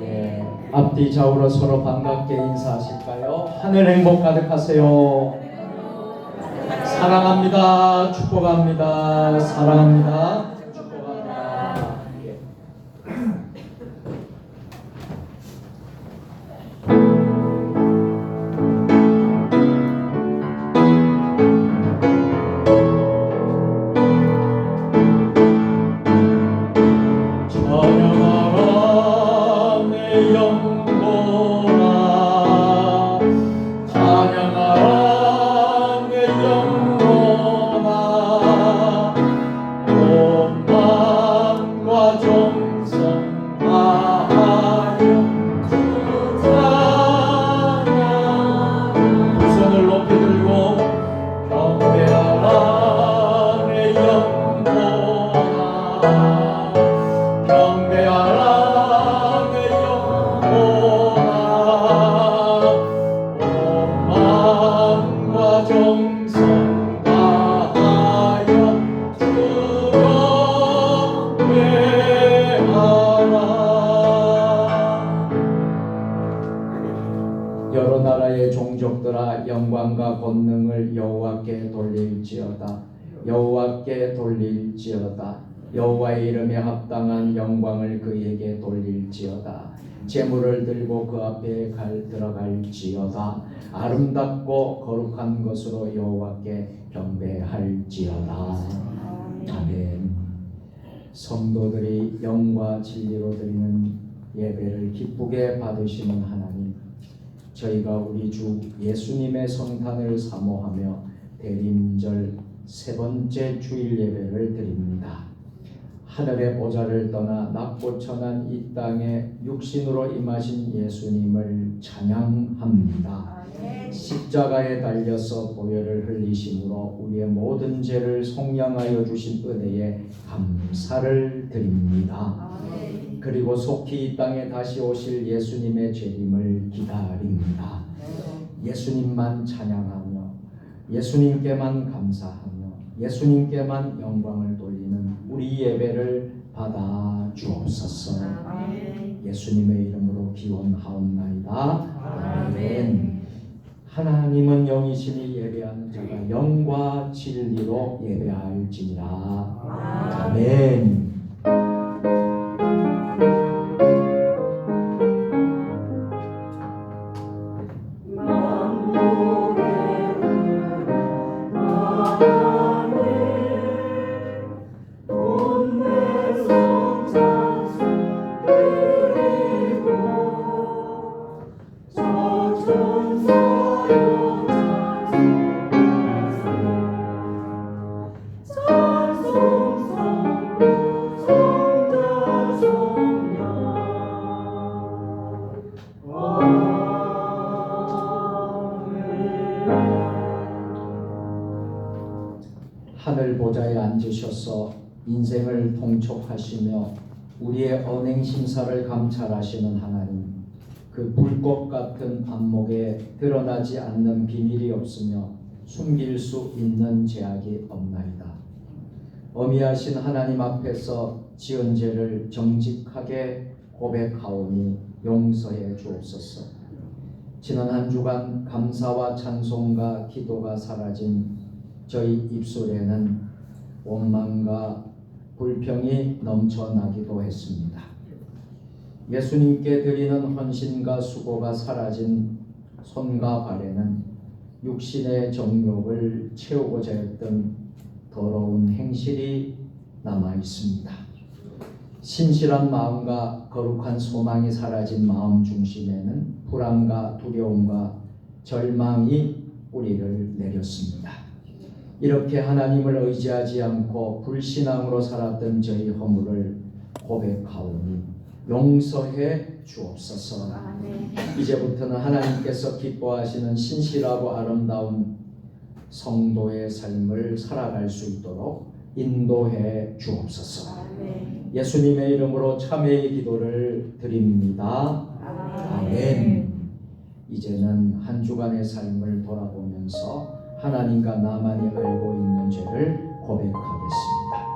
예, 앞뒤 좌우로 서로 반갑게 인사하실까요? 하늘 행복 가득하세요. 사랑합니다. 축복합니다. 사랑합니다. 축복합니다. 예. 찬양하라 내 영혼아, 찬양하라 내 영혼아, 온 마음과 정성 다하여 주 찬양. 두 손을 높이 들고 경배하라 내 영혼아, 경배하라 내 영혼아, 온 마음과 정성 다하여 주 경배하라. 여러 나라의 종족들아, 영광과 권능을 여호와께 돌릴지어다. 여호와께 돌릴지어다. 여호와의 이름에 합당한 영광을 그에게 돌릴지어다. 제물을 들고 그 앞에 들어갈지어다. 아름답고 거룩한 것으로 여호와께 경배할지어다. 아멘. 성도들이 영과 진리로 드리는 예배를 기쁘게 받으시는 하나님, 저희가 우리 주 예수님의 성탄을 사모하며 대림절 세 번째 주일 예배를 드립니다. 하늘의 보좌를 떠나 낮고 천한 이 땅에 육신으로 임하신 예수님을 찬양합니다. 십자가에 달려서 보혈을 흘리심으로 우리의 모든 죄를 속량하여 주신 은혜에 감사를 드립니다. 그리고 속히 이 땅에 다시 오실 예수님의 재림을 기다립니다. 예수님만 찬양하며 예수님께만 감사하며 예수님께만 영광을 돌리는 우리 예배를 받아 주옵소서. 예수님의 이름으로 기원하옵나이다. 아멘. 하나님은 영이시니 예배하는 자가 영과 진리로 예배할지니라. 아멘. 하늘 보좌에 앉으셔서 인생을 통촉하시며 우리의 언행 심사를 감찰하시는 하나님, 그 불꽃 같은 안목에 드러나지 않는 비밀이 없으며 숨길 수 있는 죄악이 없나이다. 어미하신 하나님 앞에서 지은 죄를 정직하게 고백하오니 용서해 주옵소서. 지난 한 주간 감사와 찬송과 기도가 사라진 저희 입술에는 원망과 불평이 넘쳐나기도 했습니다. 예수님께 드리는 헌신과 수고가 사라진 손과 발에는 육신의 정욕을 채우고자 했던 더러운 행실이 남아 있습니다. 신실한 마음과 거룩한 소망이 사라진 마음 중심에는 불안과 두려움과 절망이 뿌리를 내렸습니다. 이렇게 하나님을 의지하지 않고 불신앙으로 살았던 저희 허물을 고백하오니 용서해 주옵소서. 이제부터는 하나님께서 기뻐하시는 신실하고 아름다운 성도의 삶을 살아갈 수 있도록 인도해 주옵소서. 예수님의 이름으로 참회의 기도를 드립니다. 아멘. 이제는 한 주간의 삶을 돌아보면서 하나님과 나만이 알고 있는 죄를 고백하겠습니다.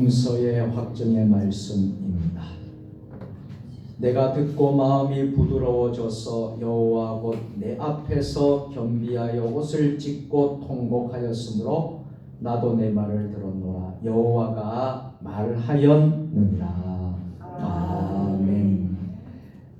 용서의 확증의 말씀입니다. 내가 듣고 마음이 부드러워져서 여호와 곧 내 앞에서 겸비하여 옷을 찢고 통곡하였으므로 나도 내 말을 들었노라. 여호와가 말하였느니라. 아멘.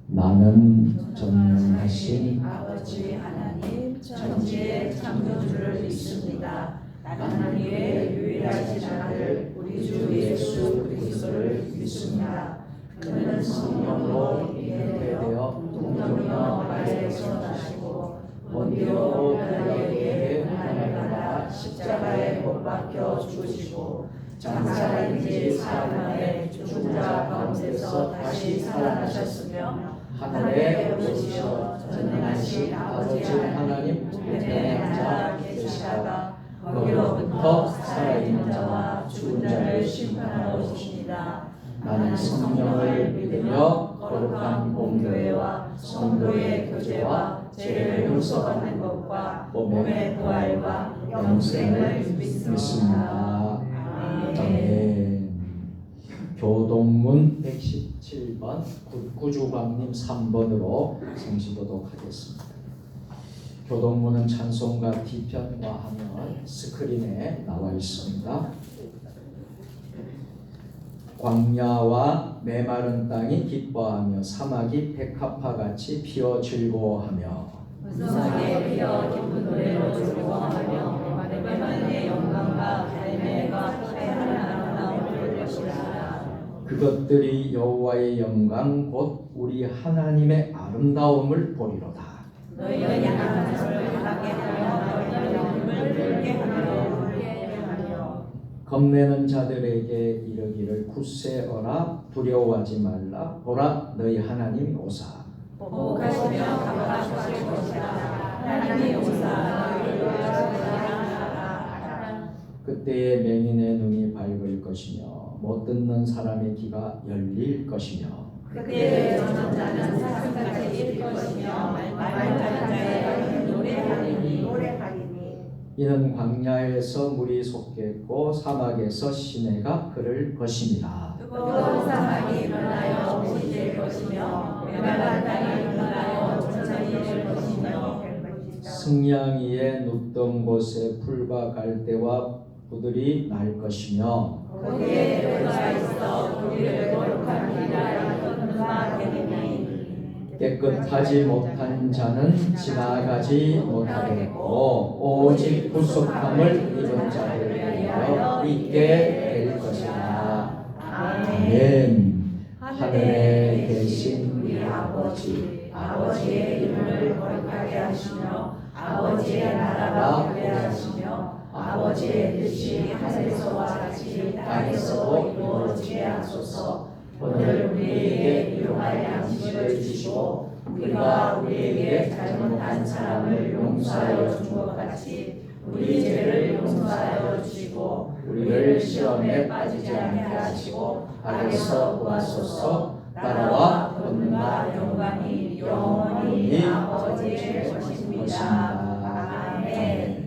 나는 전능하신 아버지 하나님 천지의 창조주를 믿습니다. 나는 이의 유일하신 아들 우리 주 예수 그리스도를 믿습니다. 그는 성령으로 인해되어 동정녀 마리아에서 나시고 본디오 빌라도에게 고난을 받아 십자가에 못 박혀 죽으시고 장사된 지 사흘 만에 죽은 자 가운데서 다시 살아나셨으며 하늘에 오르시어 전능하신 아버지 하나님 우편에 앉아 계시다가 거기로부터 살아있는 자와 죽은 자를 심판하러 오십니다. 나는 성령을 믿으며 거룩한 공교회와 성도의 교제와 죄를 용서받는 것과 몸의 부활과 영생을 믿습니다. 아멘. 교동문 117번 구주광님 3번으로 성시도록 하겠습니다. 교동문은 찬송가 뒤편과 하면 스크린에 나와 있습니다. 광야와 메마른 땅이 기뻐하며 사막이 백합화같이 피어 즐거워하며 무성하게 피어 기쁜 노래로 즐거워하며 레바논의 영광과 갈멜과 푸레한 아름다움을 것이라. 그것들이 여호와의 영광 곧 우리 하나님의 아름다움을 보리로다. 너희 하나님을 바라게 하며 너희 영혼을 들게 하며 겁내는 자들에게 이르기를 굳세어라 두려워하지 말라. 보라 너희 하나님이 오사 보복하시며 감화하실 것이라. 하나님이 오사 너희를 구하시리라. 그때에 맹인의 눈이 밝을 것이며 못 듣는 사람의 귀가 열릴 것이며 그때 듣는 자는 사슴같이 일 것이며 말하는 자의 노래하리니 이는 광야에서 물이 솟겠고 사막에서 시내가 흐를 것입니다. 뜨거운 사막이 일어나여 옷이 될 것이며 메마른 땅이 일어나여 전선이 될 것이며 승냥이의 눕던 곳에 풀과 갈대와 부들이 날 것이며 거기에 뼈가 있어 우리를 거룩한 길이라 건너가 되리니 깨끗하지 못한 자는 지나가지 못하겠고 오직 구속함을 입은 자를 위하여 있게 될 것이다. 아멘. 하늘에 계신 우리 아버지의 이름을 거룩하게 하시며 아버지의 나라가 오게 하시며 아버지의 뜻이 하늘에서와 같이 땅에서도 이루어지게 하소서. 오늘 우리에게 일용할 양식을 주시고 우리가 우리에게 잘못한 사람을 용서하여 준 것 같이 우리 죄를 용서하여 주시고 우리를 시험에 빠지지 않게 하시고 악에서 구하소서. 나라와 권능과 영광이 영원히 아버지의 것입니다. 아멘.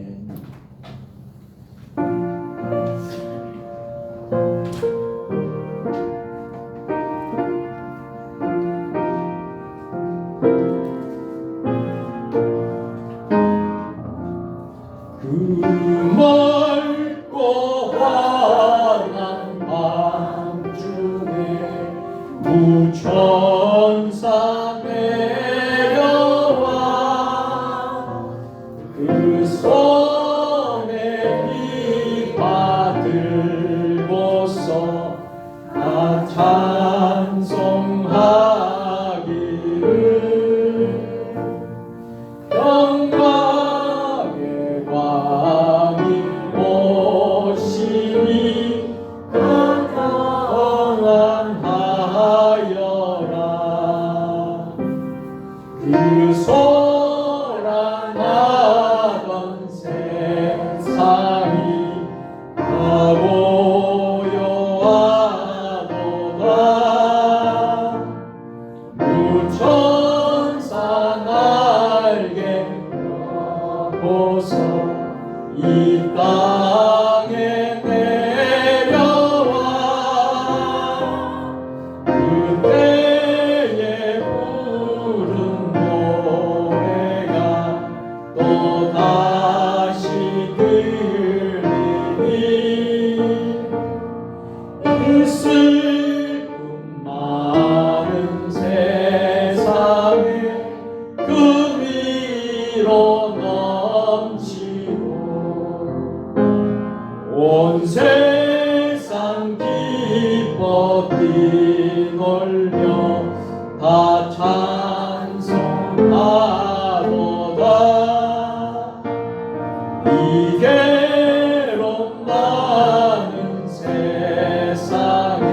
그 맑고 환한 밤중에 무천사 내려와 그 손에 비바 들고서 다 찬송하기를 영광의 왕이 오시니 강함하여라. 그 소란하던 세상이 다 고요하도다. 무천사 날개 펴고서 이 땅에 내려와 의로 넘치고 온 세상 기뻐 뛰놀며 다 찬송하도다. 이게로 많은 세상에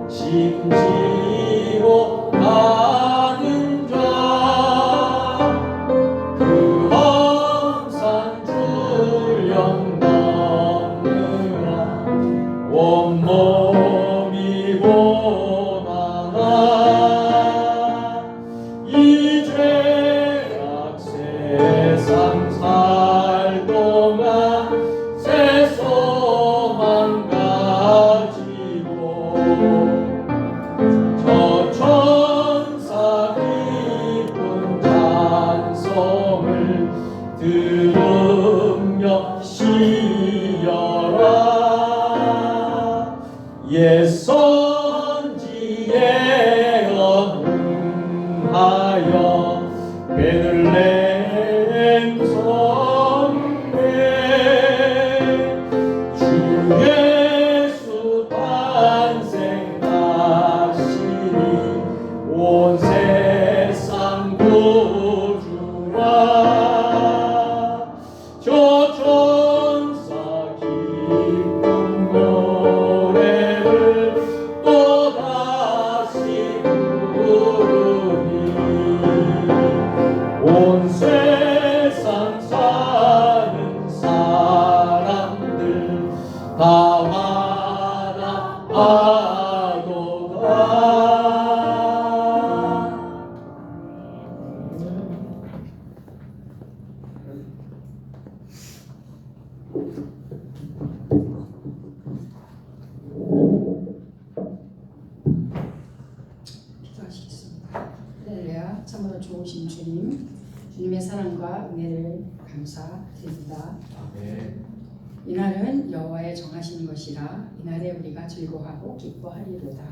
심지고 가는 자 그 험산 출령 넘느라 온몸이 고단하 이 죄악 세상 살 동안 새 소망 가지고 저 천사 기쁜 찬송을 들으며 쉬어라. 옛 선지에 언하여 베들레헴 성에 주 예수 탄생하시니 온 세상 구주와 저 천사 기쁜 노래를 또다시 부르니 온 세상 사는 사람들 다 환호하도다. 기도하시겠습니다. 할렐루야. 참으로 좋으신 주님, 주님의 사랑과 은혜를 감사드립니다. 이날은 여호와의 정하신 것이라 이날에 우리가 즐거워하고 기뻐하리로다.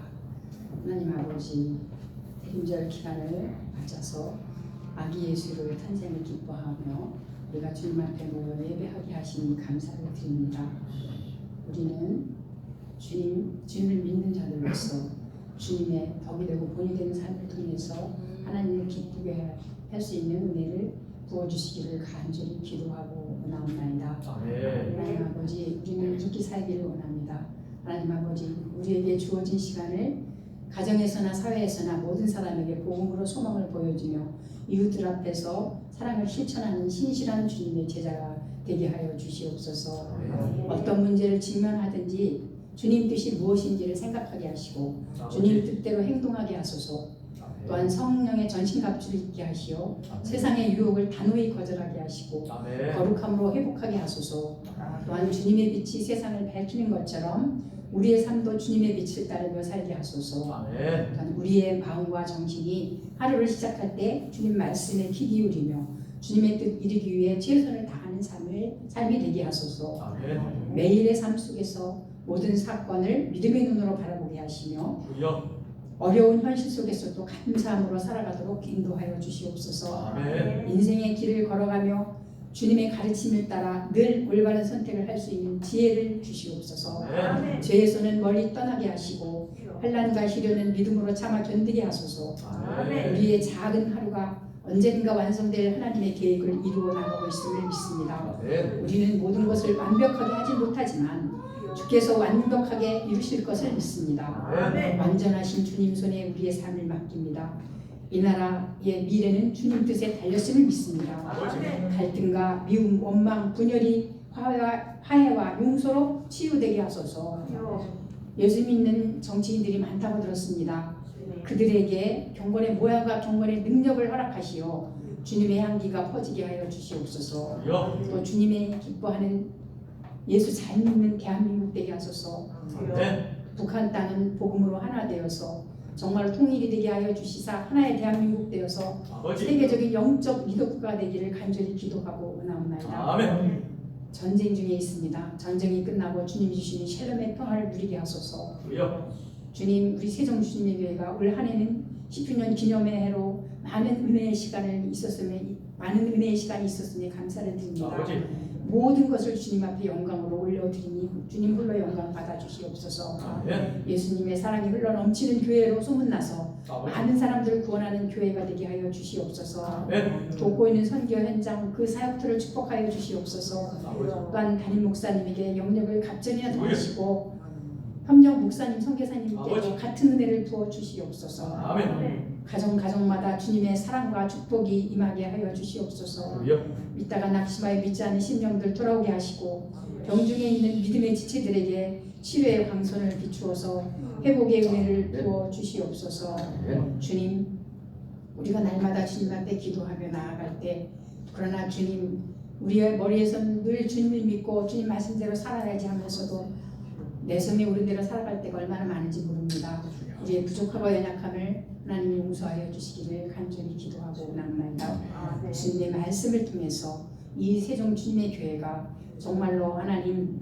하나님 아버지, 대림절 기간을 맞아서 아기 예수의 탄생을 기뻐하며 우리가 주님 앞에 모여 예배하게 하시니 감사를 드립니다. 우리는 주님을 믿는 자들로서 주님의 덕이 되고 본이 되는 삶을 통해서 하나님을 기쁘게 할 수 있는 은혜를 부어주시기를 간절히 기도하고 원하옵나이다. 하나님 아버지, 우리는 이렇게 살기를 원합니다. 하나님 아버지, 우리에게 주어진 시간을 가정에서나 사회에서나 모든 사람에게 복음으로 소망을 보여주며 이웃들 앞에서 사랑을 실천하는 신실한 주님의 제자가 되게 하여 주시옵소서. 어떤 문제를 직면하든지 주님 뜻이 무엇인지를 생각하게 하시고 주님 뜻대로 행동하게 하소서. 또한 성령의 전신갑주를 입게 하시어 세상의 유혹을 단호히 거절하게 하시고 거룩함으로 회복하게 하소서. 또한 주님의 빛이 세상을 밝히는 것처럼 우리의 삶도 주님의 빛을 따르며 살게 하소서. 또한 우리의 마음과 정신이 하루를 시작할 때 주님 말씀에 귀 기울이며 주님의 뜻 이루기 위해 최선을 다하는 삶이 되게 하소서. 매일의 삶 속에서 모든 사건을 믿음의 눈으로 바라보게 하시며 어려운 현실 속에서도 감사함으로 살아가도록 인도하여 주시옵소서. 인생의 길을 걸어가며 주님의 가르침을 따라 늘 올바른 선택을 할 수 있는 지혜를 주시옵소서. 죄에서는 멀리 떠나게 하시고 환난과 시련은 믿음으로 참아 견디게 하소서. 우리의 작은 하루가 언젠가 완성될 하나님의 계획을 이루어 나가고 있음을 믿습니다. 우리는 모든 것을 완벽하게 하지 못하지만 주께서 완벽하게 이루실 것을 믿습니다. 완전하신 주님 손에 우리의 삶을 맡깁니다. 이 나라의 미래는 주님 뜻에 달렸음을 믿습니다. 갈등과 미움, 원망, 분열이 화해와 용서로 치유되게 하소서. 예수 믿는 정치인들이 많다고 들었습니다. 그들에게 경건의 모양과 경건의 능력을 허락하시어 주님의 향기가 퍼지게 하여 주시옵소서. 또 주님의 기뻐하는 예수 잘 믿는 대한민국 되게 하소서. 북한 땅은 복음으로 하나 되어서 정말 통일이 되게 하여 주시사 하나의 대한민국 되어서 세계적인 영적 리더국가 되기를 간절히 기도하고 원하옵나이다. 전쟁 중에 있습니다. 전쟁이 끝나고 주님이 주시는 샬롬의 평화를 누리게 하소서. 주님, 우리 세종 주님의 교회가 올 한 해는 10주년 기념의 해로 많은 은혜의 시간을 있었음에 많은 은혜의 시간이 있었으니 감사를 드립니다. 아버지. 모든 것을 주님 앞에 영광으로 올려드리니 주님 홀로 영광 받아주시옵소서. 아멘. 예수님의 사랑이 흘러넘치는 교회로 소문나서 아버지. 많은 사람들을 구원하는 교회가 되게 하여 주시옵소서. 아멘. 돕고 있는 선교 현장 그 사역들을 축복하여 주시옵소서. 아버지. 또한 담임 목사님에게 영역을 갑절이나 더하시고 협력 목사님, 선교사님께도 아버지. 같은 은혜를 부어 주시옵소서. 아멘. 가정마다 주님의 사랑과 축복이 임하게 하여 주시옵소서. 할렐루야. 믿다가 낙심하여 믿지 않은 심령들 돌아오게 하시고 병중에 있는 믿음의 지체들에게 치료의 광선을 비추어서 회복의 은혜를 부어 주시옵소서. 주님, 우리가 날마다 주님 앞에 기도하며 나아갈 때 그러나 주님 우리의 머리에서는 늘 주님을 믿고 주님 말씀대로 살아야지 하면서도 내 손에 오른 대로 살아갈 때가 얼마나 많은지 모릅니다. 우리의 부족하고 연약함을 하나님이 용서하여 주시기를 간절히 기도하고 원합니다. 주님의 말씀을 통해서 이 세종 주님의 교회가 정말로 하나님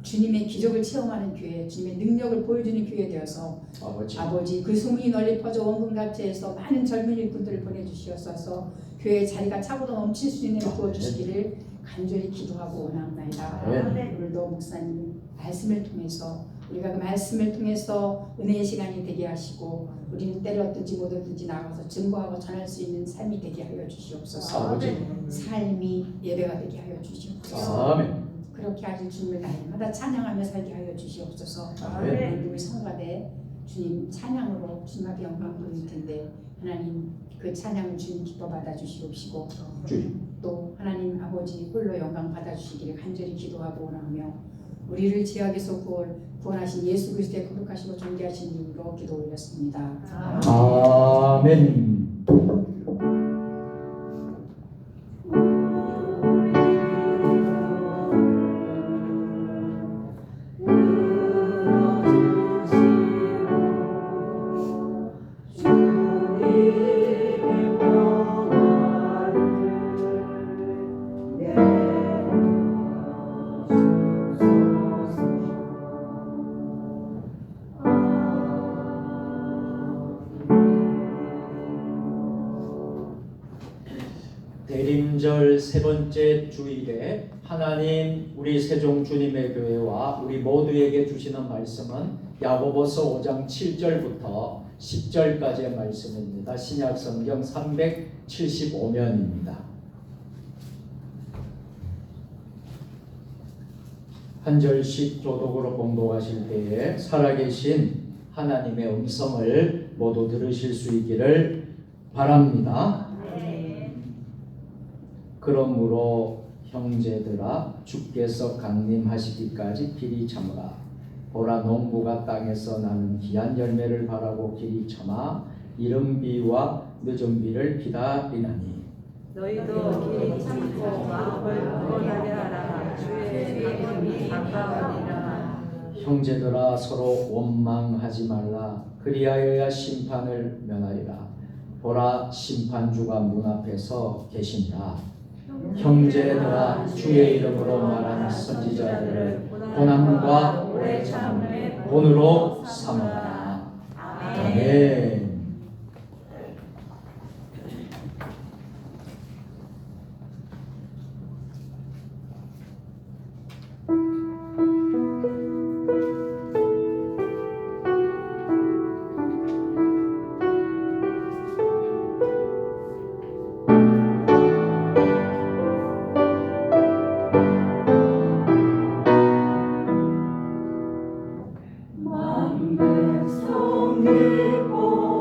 주님의 기적을 체험하는 교회, 주님의 능력을 보여주는 교회 되어서 아버지 그 소문이 널리 퍼져 원근갑제에서 많은 젊은 일꾼들을 보내주시옵소서. 교회의 자리가 차고도 넘칠 수 있는 은혜를 부어주시기를 간절히 기도하고 원합니다. 오늘도 목사님 말씀을 통해서 우리가 그 말씀을 통해서 은혜의 시간이 되게 하시고 우리는 때렸든지 못 얻든지 나가서 증거하고 전할 수 있는 삶이 되게 하여 주시옵소서. 아버지. 삶이 예배가 되게 하여 주시옵소서. 아멘. 그렇게 하신 주님을 날마다 찬양하며 살게 하여 주시옵소서. 아멘. 우리 성가대 주님 찬양으로 주님 앞에 영광 돌릴 텐데 하나님 그 찬양을 주님 기뻐 받아 주시옵시고 또 하나님 아버지 홀로 영광 받아 주시기를 간절히 기도하고 원하며 우리를 죄악에서 구원하신 예수 그리스도의 거룩하시고 존귀하신 이름으로 기도 올렸습니다. 아멘. 대림절 세 번째 주일에 하나님 우리 세종 주님의 교회와 우리 모두에게 주시는 말씀은 야고보서 5장 7절부터 10절까지의 말씀입니다. 신약 성경 375면입니다. 한 절씩 교독으로 봉독하실 때에 살아계신 하나님의 음성을 모두 들으실 수 있기를 바랍니다. 그러므로 형제들아 주께서 강림하시기까지 길이 참으라. 보라 농부가 땅에서 나는 귀한 열매를 바라고 길이 참아 이른 비와 늦은 비를 기다리나니 너희도 길이 참고 마음을 굳건하게 하라. 주의 이름이 가까우니라. 형제들아 서로 원망하지 말라. 그리하여야 심판을 면하리라. 보라 심판주가 문 앞에서 계신다. 형제들아 주의 이름으로 말하는 선지자들을 고난과 오래 참음의 본으로 삼아라. 아멘. 백성 기뻐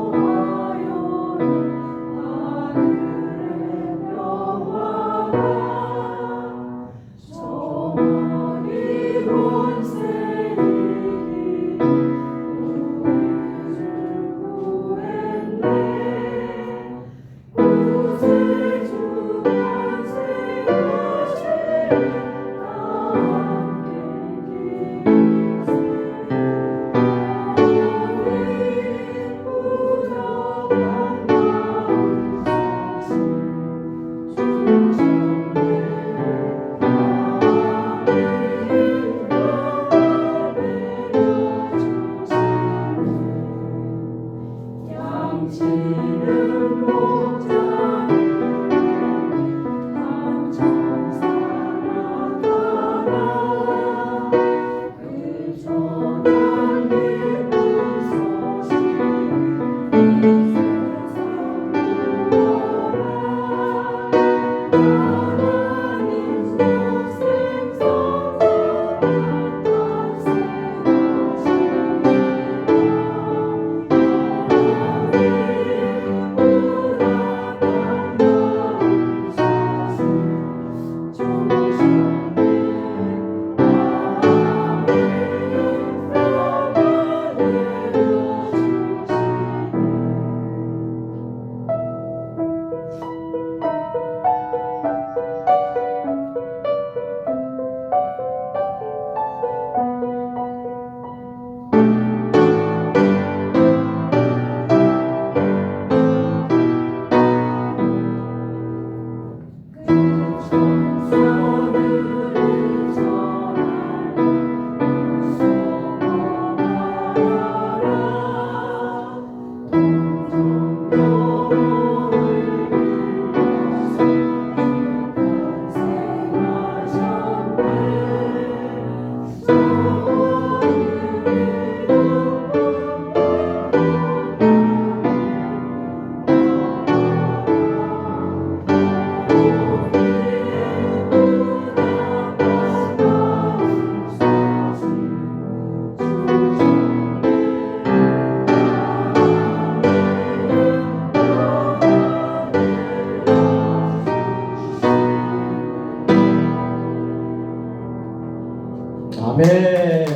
아멘.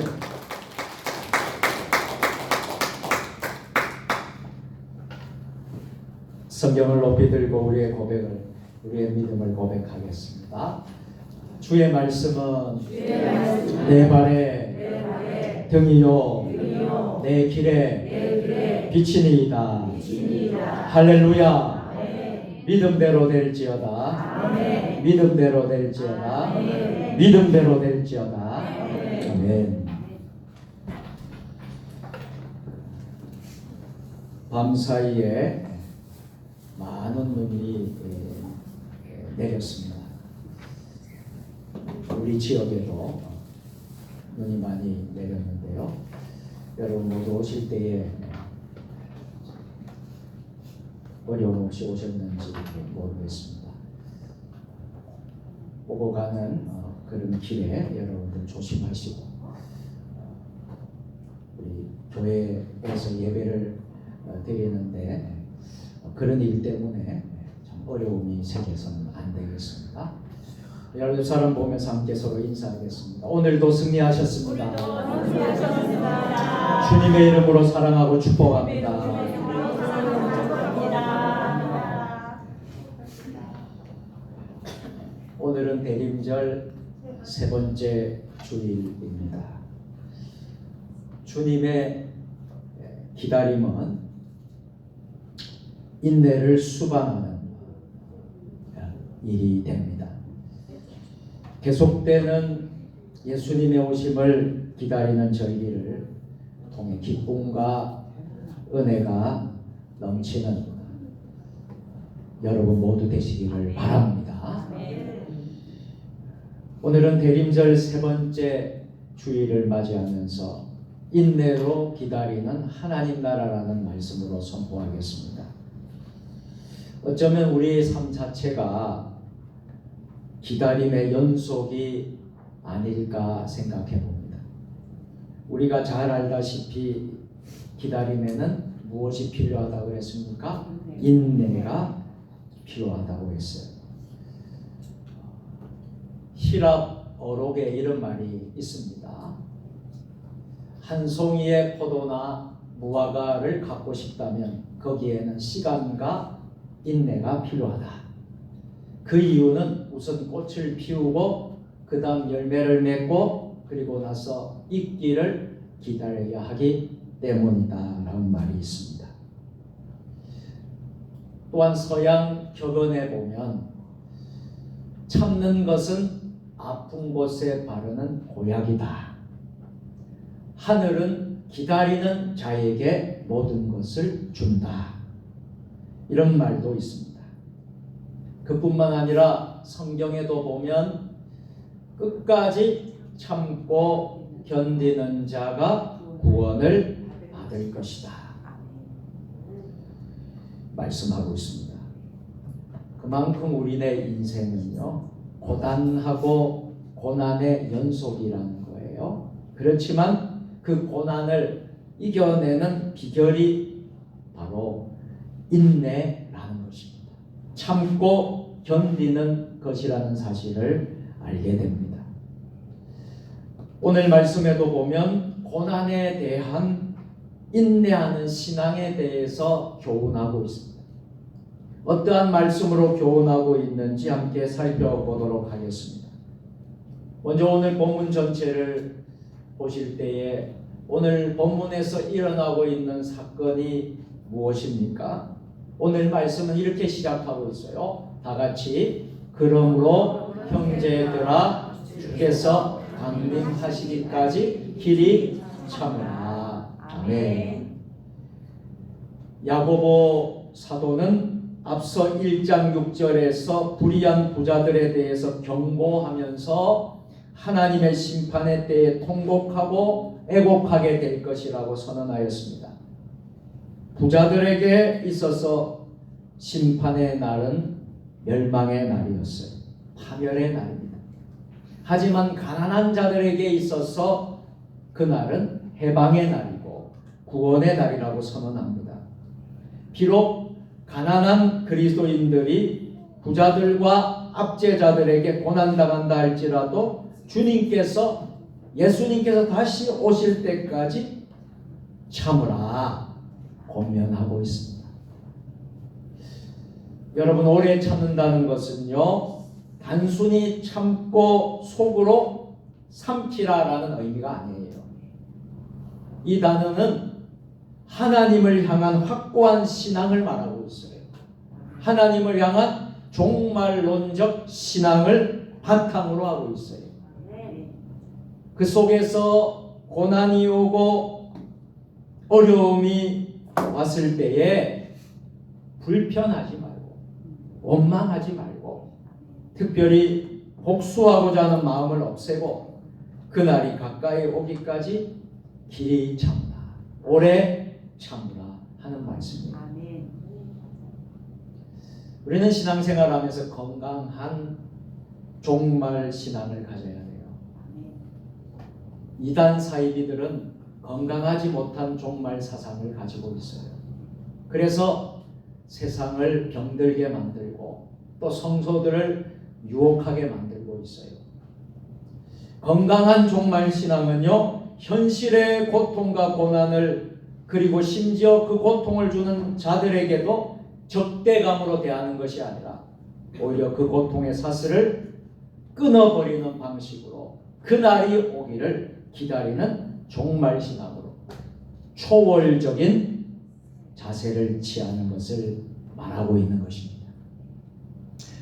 성경을 높이 들고 우리의 고백을, 우리의 믿음을 고백하겠습니다. 주의 말씀은 내 발에 등이요 내 길에 빛이니이다. 할렐루야. 믿음대로 될지어다. 믿음대로 될지어다. 믿음대로 될지어다. 아멘. 밤사이에 많은 눈이 내렸습니다. 우리 지역에도 눈이 많이 내렸는데요. 여러분 모두 오실 때에 어려움 없이 오셨는지 모르겠습니다. 오고 가는 그런 길에 여러분들 조심하시고, 우리 교회에서 예배를 드리는데 그런 일 때문에 참 어려움이 생겨서는 안 되겠습니다. 여러분 사람 보면서 함께 서로 인사하겠습니다. 오늘도 승리하셨습니다. 주님의 이름으로 사랑하고 축복합니다. 오늘은 대림절 세 번째 주일입니다. 주님의 기다림은 인내를 수반하는 일이 됩니다. 계속되는 예수님의 오심을 기다리는 저희를 통해 기쁨과 은혜가 넘치는 여러분 모두 되시기를 바랍니다. 오늘은 대림절 세 번째 주일을 맞이하면서 인내로 기다리는 하나님 나라라는 말씀으로 선포하겠습니다. 어쩌면 우리의 삶 자체가 기다림의 연속이 아닐까 생각해 봅니다. 우리가 잘 알다시피 기다림에는 무엇이 필요하다고 했습니까? 인내가 필요하다고 했어요. 히랍 어록에 이런 말이 있습니다. 한 송이의 포도나 무화과를 갖고 싶다면 거기에는 시간과 인내가 필요하다. 그 이유는 우선 꽃을 피우고 그 다음 열매를 맺고 그리고 나서 익기를 기다려야 하기 때문이다 라는 말이 있습니다. 또한 서양 격언에 보면 참는 것은 아픈 곳에 바르는 보약이다. 하늘은 기다리는 자에게 모든 것을 준다. 이런 말도 있습니다. 그뿐만 아니라 성경에도 보면 끝까지 참고 견디는 자가 구원을 받을 것이다 말씀하고 있습니다. 그만큼 우리네 인생은요 고단하고 고난의 연속이라는 거예요. 그렇지만 그 고난을 이겨내는 비결이 바로 인내라는 것입니다. 참고 견디는 것이라는 사실을 알게 됩니다. 오늘 말씀에도 보면 고난에 대한 인내하는 신앙에 대해서 교훈하고 있습니다. 어떠한 말씀으로 교훈하고 있는지 함께 살펴보도록 하겠습니다. 먼저 오늘 본문 전체를 보실 때에 오늘 본문에서 일어나고 있는 사건이 무엇입니까? 오늘 말씀은 이렇게 시작하고 있어요. 다 같이 그러므로 형제들아 주께서 강림하시기까지 길이 참으라. 아멘. 야고보 사도는 앞서 1장 6절에서 불의한 부자들에 대해서 경고하면서 하나님의 심판의 때에 통곡하고 애곡하게 될 것이라고 선언하였습니다. 부자들에게 있어서 심판의 날은 멸망의 날이었어요. 파멸의 날입니다. 하지만 가난한 자들에게 있어서 그날은 해방의 날이고 구원의 날이라고 선언합니다. 비록 가난한 그리스도인들이 부자들과 압제자들에게 고난당한다 할지라도 주님께서 예수님께서 다시 오실 때까지 참으라 권면하고 있습니다. 여러분, 오래 참는다는 것은요, 단순히 참고 속으로 삼키라라는 의미가 아니에요. 이 단어는 하나님을 향한 확고한 신앙을 말하고 있어요. 하나님을 향한 종말론적 신앙을 바탕으로 하고 있어요. 그 속에서 고난이 오고 어려움이 왔을 때에 불편하지 말고 원망하지 말고 특별히 복수하고자 하는 마음을 없애고 그날이 가까이 오기까지 길이 참으라, 오래 참으라 하는 말씀입니다. 우리는 신앙생활하면서 건강한 종말 신앙을 가져야 돼요. 이단 사이비들은 건강하지 못한 종말 사상을 가지고 있어요. 그래서 세상을 병들게 만들고 또 성도들을 유혹하게 만들고 있어요. 건강한 종말 신앙은요, 현실의 고통과 고난을 그리고 심지어 그 고통을 주는 자들에게도 적대감으로 대하는 것이 아니라 오히려 그 고통의 사슬을 끊어버리는 방식으로 그날이 오기를 기다리는 종말신앙으로 초월적인 자세를 취하는 것을 말하고 있는 것입니다.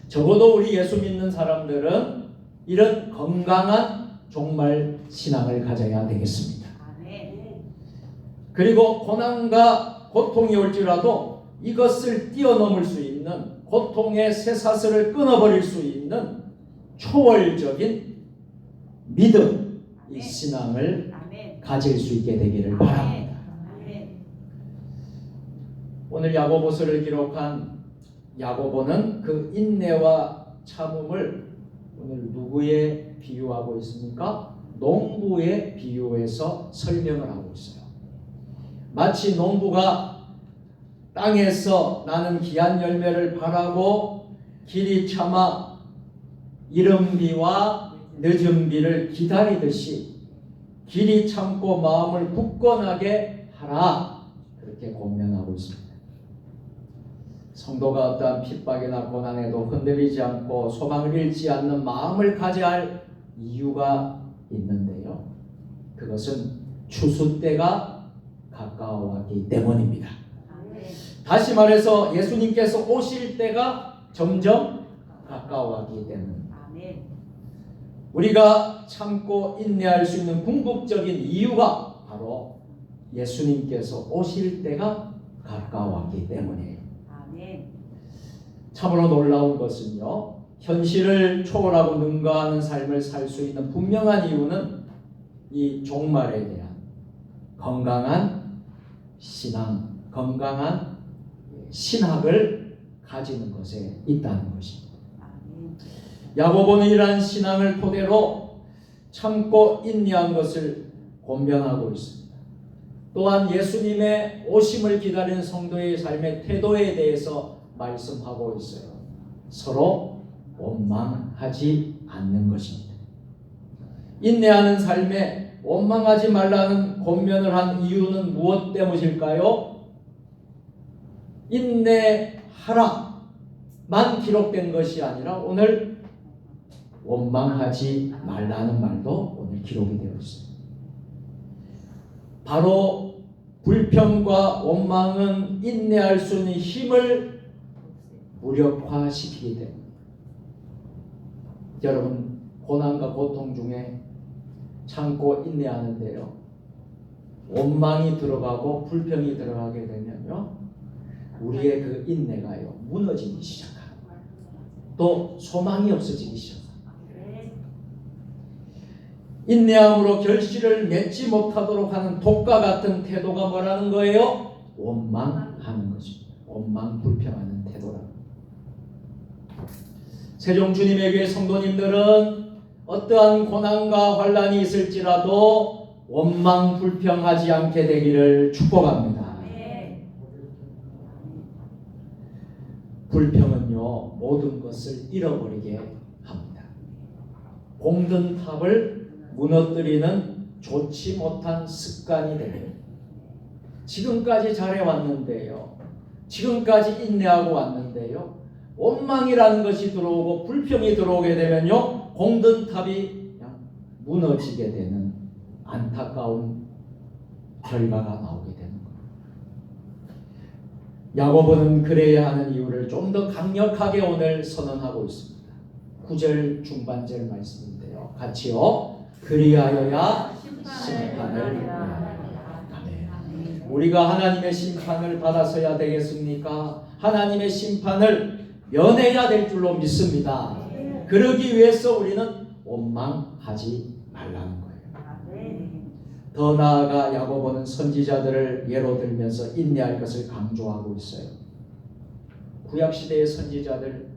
적어도 우리 예수 믿는 사람들은 이런 건강한 종말신앙을 가져야 되겠습니다. 그리고 고난과 고통이 올지라도 이것을 뛰어넘을 수 있는, 고통의 쇠사슬을 끊어버릴 수 있는 초월적인 믿음, 이 신앙을 가질 수 있게 되기를 바랍니다. 오늘 야고보서를 기록한 야고보는 그 인내와 참음을 오늘 누구에 비유하고 있습니까? 농부에 비유해서 설명을 하고 있어요. 마치 농부가 땅에서 나는 귀한 열매를 바라고 길이 참아 이른 비와 늦은 비를 기다리듯이 길이 참고 마음을 굳건하게 하라, 그렇게 권면하고 있습니다. 성도가 어떠한 핍박이나 고난에도 흔들리지 않고 소망을 잃지 않는 마음을 가져야 할 이유가 있는데요, 그것은 추수 때가 가까워왔기 때문입니다. 다시 말해서 예수님께서 오실 때가 점점 가까워왔기 때문입니다. 우리가 참고 인내할 수 있는 궁극적인 이유가 바로 예수님께서 오실 때가 가까웠기 때문이에요. 참으로 놀라운 것은요, 현실을 초월하고 능가하는 삶을 살 수 있는 분명한 이유는 이 종말에 대한 건강한 신앙, 건강한 신학을 가지는 것에 있다는 것입니다. 야고보는 이러한 신앙을 토대로 참고 인내한 것을 권면하고 있습니다. 또한 예수님의 오심을 기다리는 성도의 삶의 태도에 대해서 말씀하고 있어요. 서로 원망하지 않는 것입니다. 인내하는 삶에 원망하지 말라는 권면을 한 이유는 무엇 때문일까요? 인내하라만 기록된 것이 아니라 오늘 원망하지 말라는 말도 오늘 기록이 되어 있습니다. 바로 불평과 원망은 인내할 수 있는 힘을 무력화시키기 때문입니다. 여러분, 고난과 고통 중에 참고 인내하는데요, 원망이 들어가고 불평이 들어가게 되면요, 우리의 그 인내가요 무너지기 시작합니다. 또 소망이 없어지기 시작합니다. 인내함으로 결실을 맺지 못하도록 하는 독과 같은 태도가 뭐라는 거예요? 원망하는 것입니다. 원망 불평하는 태도라. 세종 주님의 교회 성도님들은 어떠한 고난과 환난이 있을지라도 원망 불평하지 않게 되기를 축복합니다. 불평은요 모든 것을 잃어버리게 합니다. 공든 탑을 무너뜨리는 좋지 못한 습관이 되고 지금까지 잘해왔는데요. 지금까지 인내하고 왔는데요. 원망이라는 것이 들어오고 불평이 들어오게 되면요. 공든탑이 그냥 무너지게 되는 안타까운 결과가 나오게 되는 거예요. 야고보는 그래야 하는 이유를 좀 더 강력하게 오늘 선언하고 있습니다. 9절 중반절 말씀인데요. 같이요. 그리하여야 심판을 아멘. 우리가 하나님의 심판을 받아서야 되겠습니까? 하나님의 심판을 면해야 될 줄로 믿습니다. 그러기 위해서 우리는 원망하지 말라는 거예요. 더 나아가 야고보는 선지자들을 예로 들면서 인내할 것을 강조하고 있어요. 구약시대의 선지자들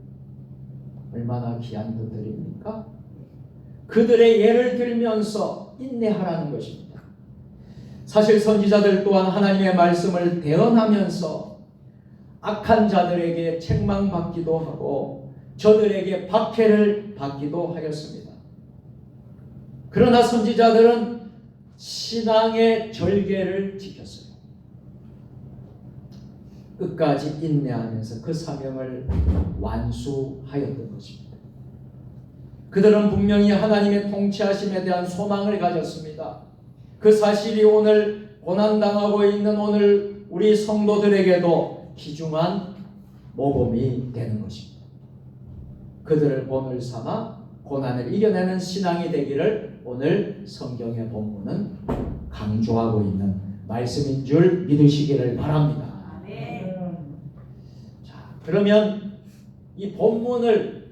얼마나 귀한 분들입니까? 그들의 예를 들면서 인내하라는 것입니다. 사실 선지자들 또한 하나님의 말씀을 대언하면서 악한 자들에게 책망받기도 하고 저들에게 박해를 받기도 하였습니다. 그러나 선지자들은 신앙의 절개를 지켰어요. 끝까지 인내하면서 그 사명을 완수하였던 것입니다. 그들은 분명히 하나님의 통치하심에 대한 소망을 가졌습니다. 그 사실이 오늘 고난당하고 있는 오늘 우리 성도들에게도 귀중한 모범이 되는 것입니다. 그들을 본을 삼아 고난을 이겨내는 신앙이 되기를 오늘 성경의 본문은 강조하고 있는 말씀인 줄 믿으시기를 바랍니다. 자, 그러면 이 본문을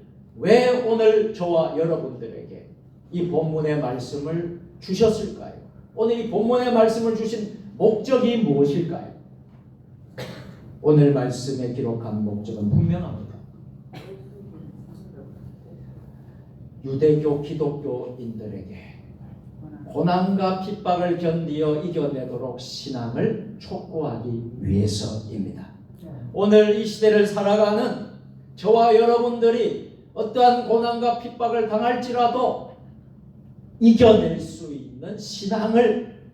왜 오늘 저와 여러분들에게 이 본문의 말씀을 주셨을까요? 오늘 이 본문의 말씀을 주신 목적이 무엇일까요? 오늘 말씀에 기록한 목적은 분명합니다. 유대교 기독교인들에게 고난과 핍박을 견디어 이겨내도록 신앙을 촉구하기 위해서입니다. 오늘 이 시대를 살아가는 저와 여러분들이 어떠한 고난과 핍박을 당할지라도 이겨낼 수 있는 신앙을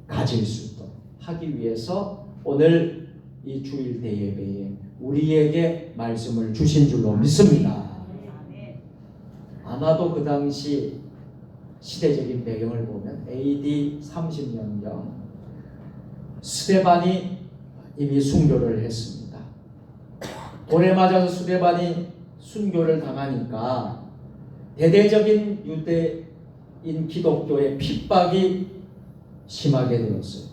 가질 수 있도록 하기 위해서 오늘 이 주일 대예배에 우리에게 말씀을 주신 줄로 믿습니다. 아마도 그 당시 시대적인 배경을 보면 AD 30년경 스데반이 이미 순교를 했습니다. 돌에 맞아서 스데반이 순교를 당하니까 대대적인 유대인 기독교의 핍박이 심하게 되었어요.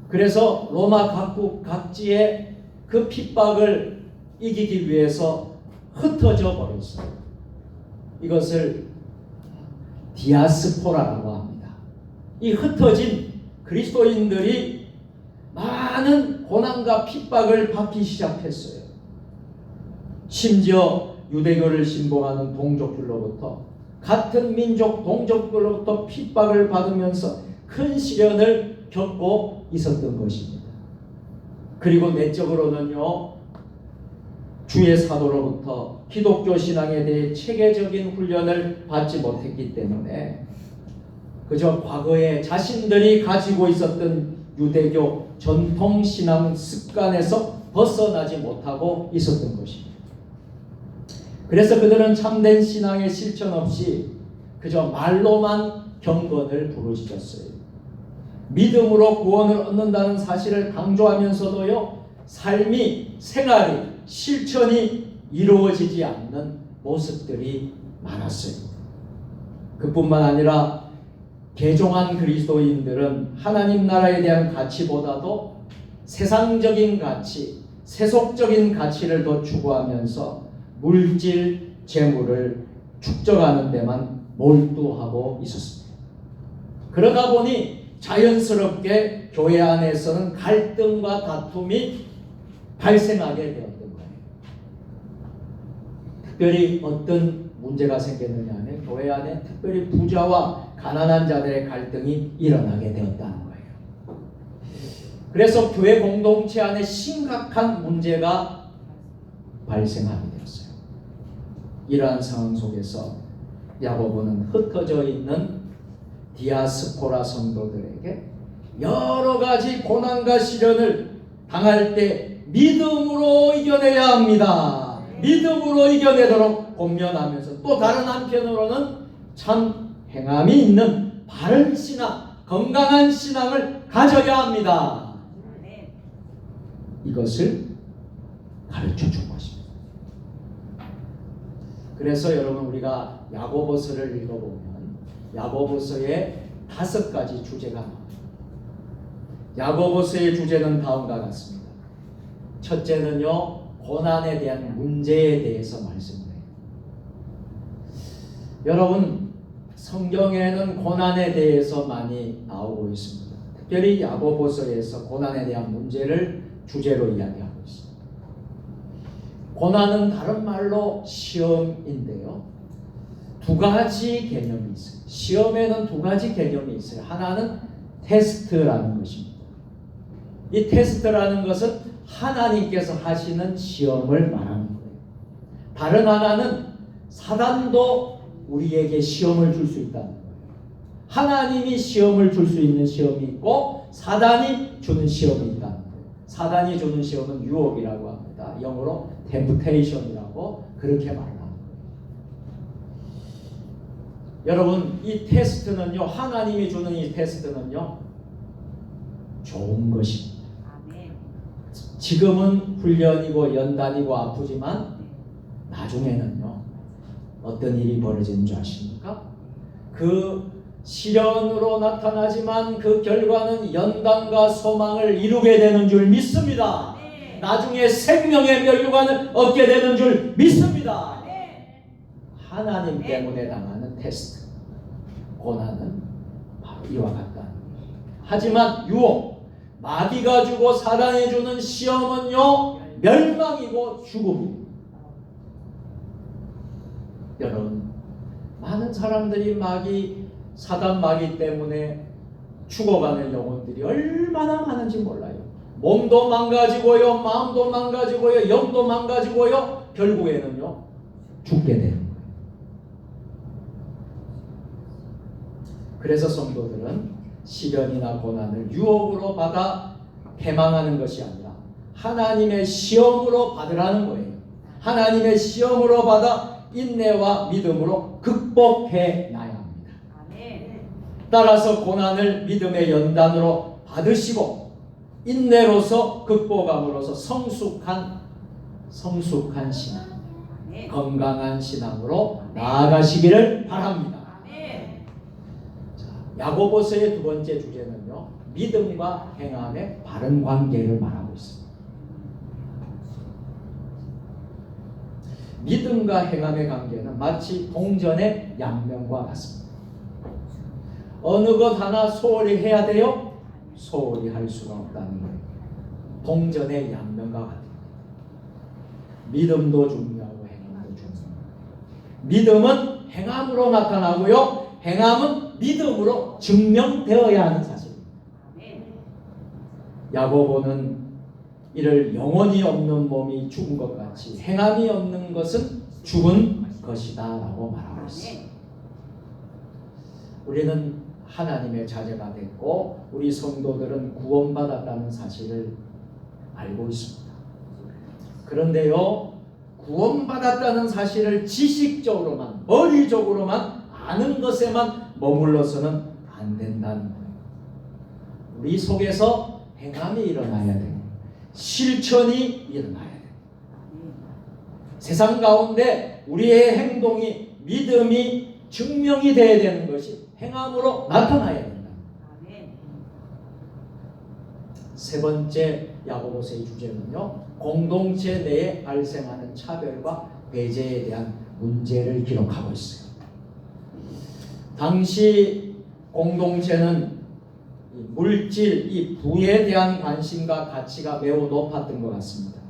그래서 로마 각국 각지에 그 핍박을 이기기 위해서 흩어져 버렸어요. 이것을 디아스포라라고 합니다. 이 흩어진 그리스도인들이 많은 고난과 핍박을 받기 시작했어요. 심지어 유대교를 신봉하는 동족들로부터 같은 민족 동족들로부터 핍박을 받으면서 큰 시련을 겪고 있었던 것입니다. 그리고 내적으로는요, 주의 사도로부터 기독교 신앙에 대해 체계적인 훈련을 받지 못했기 때문에 그저 과거에 자신들이 가지고 있었던 유대교 전통 신앙 습관에서 벗어나지 못하고 있었던 것입니다. 그래서 그들은 참된 신앙의 실천 없이 그저 말로만 경건을 부르짖었어요. 믿음으로 구원을 얻는다는 사실을 강조하면서도요, 삶이, 생활이, 실천이 이루어지지 않는 모습들이 많았어요. 그뿐만 아니라 개종한 그리스도인들은 하나님 나라에 대한 가치보다도 세상적인 가치, 세속적인 가치를 더 추구하면서 물질, 재물을 축적하는 데만 몰두하고 있었습니다. 그러다 보니 자연스럽게 교회 안에서는 갈등과 다툼이 발생하게 되었던 거예요. 특별히 어떤 문제가 생겼느냐 하면 교회 안에 특별히 부자와 가난한 자들의 갈등이 일어나게 되었다는 거예요. 그래서 교회 공동체 안에 심각한 문제가 발생하게 되었어요. 이러한 상황 속에서 야고보는 흩어져 있는 디아스포라 성도들에게 여러 가지 고난과 시련을 당할 때 믿음으로 이겨내야 합니다. 믿음으로 이겨내도록 권면하면서 또 다른 한편으로는 참 행함이 있는 바른 신앙, 건강한 신앙을 가져야 합니다. 이것을 가르쳐 준 것입니다. 그래서 여러분 우리가 야고보서를 읽어보면 야고보서에 5가지 주제가 나옵니다. 야고보서의 주제는 다음과 같습니다. 첫째는요, 고난에 대한 문제에 대해서 말씀을 해요. 여러분, 성경에는 고난에 대해서 많이 나오고 있습니다. 특별히 야고보서에서 고난에 대한 문제를 주제로 이야기하고 있습니다. 고난은 다른 말로 시험인데요. 2가지 개념이 있어요. 시험에는 2가지 개념이 있어요. 하나는 테스트라는 것입니다. 이 테스트라는 것은 하나님께서 하시는 시험을 말하는 거예요. 다른 하나는 사단도 우리에게 시험을 줄 수 있다는 거예요. 하나님이 시험을 줄 수 있는 시험이 있고 사단이 주는 시험이 있다는 거예요. 사단이 주는 시험은 유혹이라고 합니다. 영어로 temptation이라고 그렇게 말합니다. 여러분, 이 테스트는요, 하나님이 주는 이 테스트는요, 좋은 것입니다. 지금은 훈련이고 연단이고 아프지만 나중에는요, 어떤 일이 벌어지는 줄 아십니까? 그 시련으로 나타나지만 그 결과는 연단과 소망을 이루게 되는 줄 믿습니다. 나중에 생명의 멸류관을 얻게 되는 줄 믿습니다. 하나님 때문에 당하는 테스트, 고난은 바로 이와 같다. 하지만 유혹, 마귀가 주고 사단이 주는 시험은요, 멸망이고 죽음입니다. 여러분, 많은 사람들이 사단 마귀 때문에 죽어가는 영혼들이 얼마나 많은지 몰라요. 몸도 망가지고요, 마음도 망가지고요, 영도 망가지고요, 결국에는요, 죽게 되는 거예요. 그래서 성도들은 시련이나 고난을 유혹으로 받아 패망하는 것이 아니라 하나님의 시험으로 받으라는 거예요. 하나님의 시험으로 받아 인내와 믿음으로 극복해나야 합니다. 따라서 고난을 믿음의 연단으로 받으시고 인내로서 극복함으로써 성숙한 신앙, 건강한 신앙으로 나아가시기를 바랍니다. 야고보서의 2번째 주제는요, 믿음과 행함의 바른 관계를 말하고 있습니다. 믿음과 행함의 관계는 마치 동전의 양면과 같습니다. 어느 것 하나 소홀히 해야 돼요? 소홀히 할 수가 없다는 거예요. 동전의 양면과 같아요. 믿음도 중요하고 행함도 중요합니다. 믿음은 행함으로 나타나고요, 행함은 믿음으로 증명되어야 하는 사실입니다. 야고보는 이를 영혼이 없는 몸이 죽은 것 같이 행함이 없는 것은 죽은 것이다 라고 말하고 있습니다. 우리는 하나님의 자녀가 됐고 우리 성도들은 구원받았다는 사실을 알고 있습니다. 그런데요, 구원받았다는 사실을 지식적으로만, 머리적으로만 아는 것에만 머물러서는 안 된다는 거예요. 우리 속에서 행함이 일어나야 돼요. 실천이 일어나야 돼요. 세상 가운데 우리의 행동이, 믿음이 증명이 되어야 되는 것이 행함으로 나타나야 된다. 3번째 야고보서의 주제는요, 공동체 내에 발생하는 차별과 배제에 대한 문제를 기록하고 있어요. 당시 공동체는 물질, 이 부에 대한 관심과 가치가 매우 높았던 것 같습니다.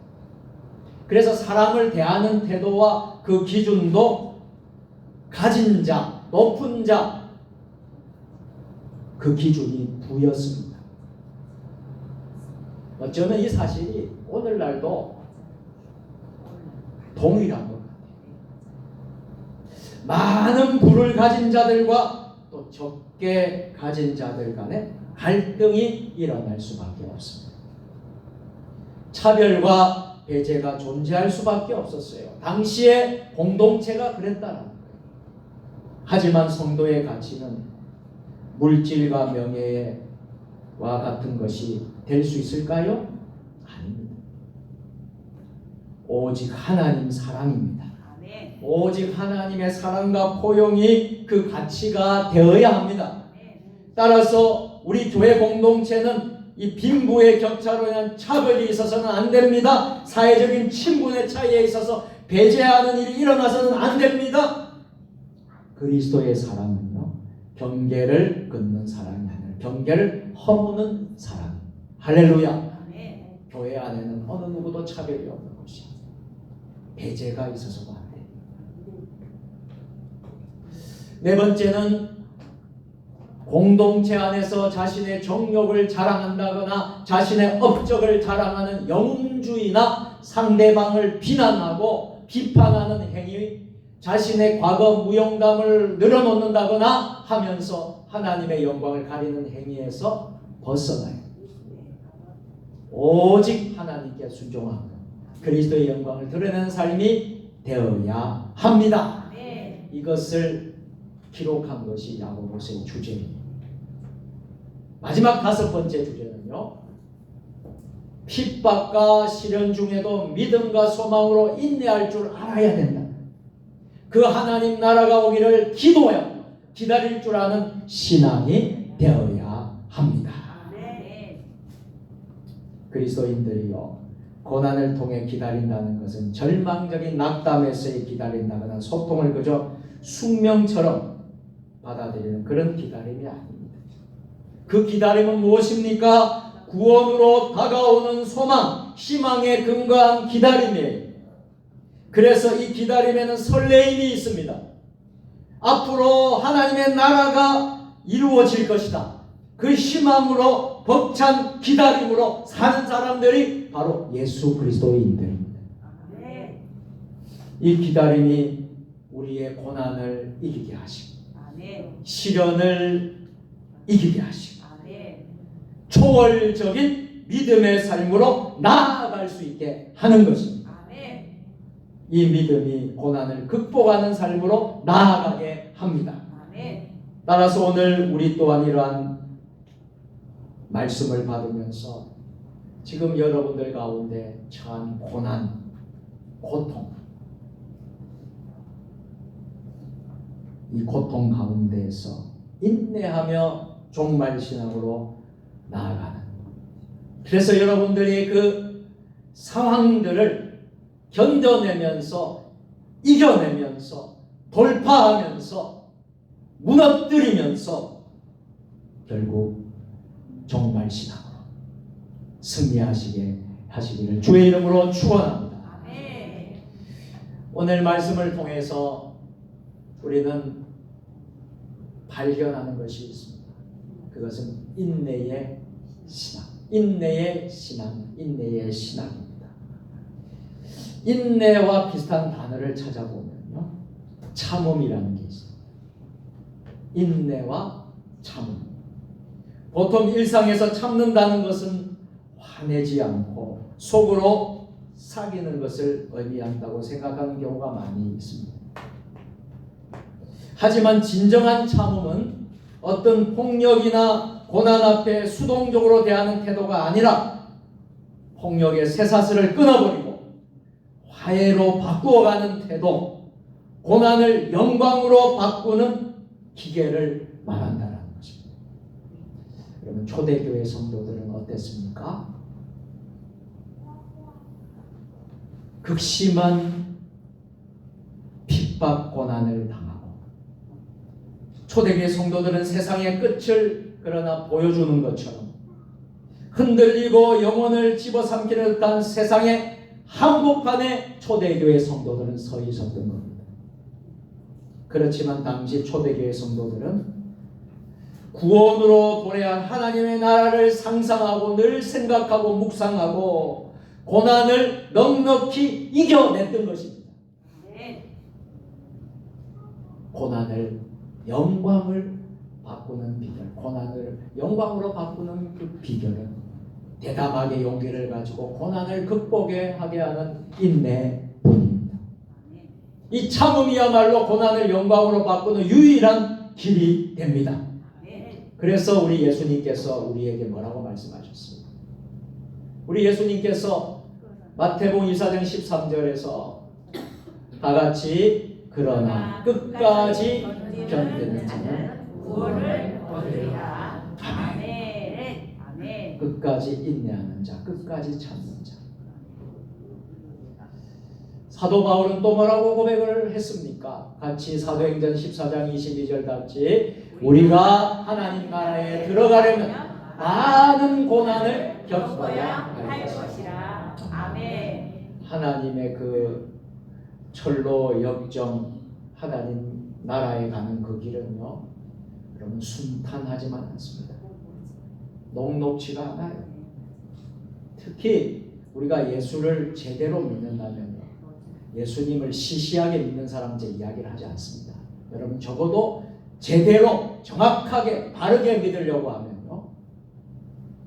그래서 사람을 대하는 태도와 그 기준도 가진 자, 높은 자, 그 기준이 부였습니다. 어쩌면 이 사실이 오늘날도 동일한 것 같아요. 많은 부를 가진 자들과 또 적게 가진 자들 간에 갈등이 일어날 수밖에 없습니다. 차별과 배제가 존재할 수밖에 없었어요. 당시에 공동체가 그랬다는 거예요. 하지만 성도의 가치는 물질과 명예와 같은 것이 될 수 있을까요? 아닙니다. 오직 하나님 사랑입니다. 오직 하나님의 사랑과 포용이 그 가치가 되어야 합니다. 따라서 우리 교회 공동체는 이 빈부의 격차로 인한 차별이 있어서는 안 됩니다. 사회적인 친분의 차이에 있어서 배제하는 일이 일어나서는 안 됩니다. 그리스도의 사랑은요, 경계를 긋는 사랑이 아니라 경계를 허무는 사랑. 할렐루야. 교회 안에는 어느 누구도 차별이 없는 것이 배제가 있어서가 안 돼요. 네 번째는 공동체 안에서 자신의 정욕을 자랑한다거나 자신의 업적을 자랑하는 영웅주의나 상대방을 비난하고 비판하는 행위, 자신의 과거 무용담을 늘어놓는다거나 하면서 하나님의 영광을 가리는 행위에서 벗어나요. 오직 하나님께 순종하고 그리스도의 영광을 드러내는 삶이 되어야 합니다. 이것을 기록한 것이 야고보서의 주제입니다. 마지막 5번째 주제는요, 핍박과 시련 중에도 믿음과 소망으로 인내할 줄 알아야 된다. 그 하나님 나라가 오기를 기도하고 기다릴 줄 아는 신앙이 되어야 합니다. 그리스도인들이요, 고난을 통해 기다린다는 것은 절망적인 낙담에서의 기다린다거나 소통을 그저 숙명처럼 받아들이는 그런 기다림이 아닙니다. 그 기다림은 무엇입니까? 구원으로 다가오는 소망, 희망에 근거한 기다림이에요. 그래서 이 기다림에는 설레임이 있습니다. 앞으로 하나님의 나라가 이루어질 것이다. 그 희망으로 벅찬 기다림으로 사는 사람들이 바로 예수 그리스도인들입니다. 이 기다림이 우리의 고난을 이기게 하시고 시련을 이기게 하시고 초월적인 믿음의 삶으로 나아갈 수 있게 하는 것입니다. 이 믿음이 고난을 극복하는 삶으로 나아가게 합니다. 따라서 오늘 우리 또한 이러한 말씀을 받으면서 지금 여러분들 가운데 처한 고난, 고통, 이 고통 가운데에서 인내하며 종말신앙으로 나아가는, 그래서 여러분들이 그 상황들을 견뎌내면서 이겨내면서 돌파하면서 무너뜨리면서 결국 종말신앙으로 승리하시게 하시기를 주의 이름으로 축원합니다. 오늘 말씀을 통해서 우리는 발견하는 것이 있습니다. 그것은 인내의 신앙, 인내의 신앙, 인내의 신앙입니다. 인내와 비슷한 단어를 찾아보면요, 참음이라는 게 있습니다. 인내와 참음. 보통 일상에서 참는다는 것은 화내지 않고 속으로 사귀는 것을 의미한다고 생각하는 경우가 많이 있습니다. 하지만 진정한 참음은 어떤 폭력이나 고난 앞에 수동적으로 대하는 태도가 아니라 폭력의 쇠사슬을 끊어버리고 화해로 바꾸어가는 태도, 고난을 영광으로 바꾸는 기계를 말한다는 것입니다. 여러분, 초대교회 성도들은 어땠습니까? 극심한 핍박 고난을 당하고, 초대교회 성도들은 세상의 끝을 그러나 보여주는 것처럼 흔들리고 영혼을 집어삼키는 듯한 세상의 한복판에 초대교회 성도들은 서 있었던 겁니다. 그렇지만 당시 초대교회 성도들은 구원으로 도래한 하나님의 나라를 상상하고 늘 생각하고 묵상하고 고난을 넉넉히 이겨냈던 것입니다. 고난을 영광을 바꾸는 비결, 고난을 영광으로 바꾸는 그 비결은 대담하게 용기를 가지고 고난을 극복하게 하는 인내뿐입니다. 이 참음이야말로 고난을 영광으로 바꾸는 유일한 길이 됩니다. 그래서 우리 예수님께서 우리에게 뭐라고 말씀하셨습니까? 우리 예수님께서 마태복음 24장 13절에서 다 같이 그러나 끝까지 견디는 자는 구원을 얻으리라. 아멘. 아멘. 끝까지 인내하는 자, 끝까지 참는 자. 사도 바울은 또 뭐라고 고백을 했습니까? 같이 사도행전 14장 22절 같이 우리가 하나님 나라에 들어가려면 많은 고난을 겪어야 할 것이다. 것이라. 아멘. 하나님의 그 철로 역정 하나님 나라에 가는 그 길은요, 여러분 순탄하지만 않습니다. 녹록지가 않아요. 특히 우리가 예수를 제대로 믿는다면요, 예수님을 시시하게 믿는 사람 제 이야기를 하지 않습니다. 여러분 적어도 제대로 정확하게 바르게 믿으려고 하면요,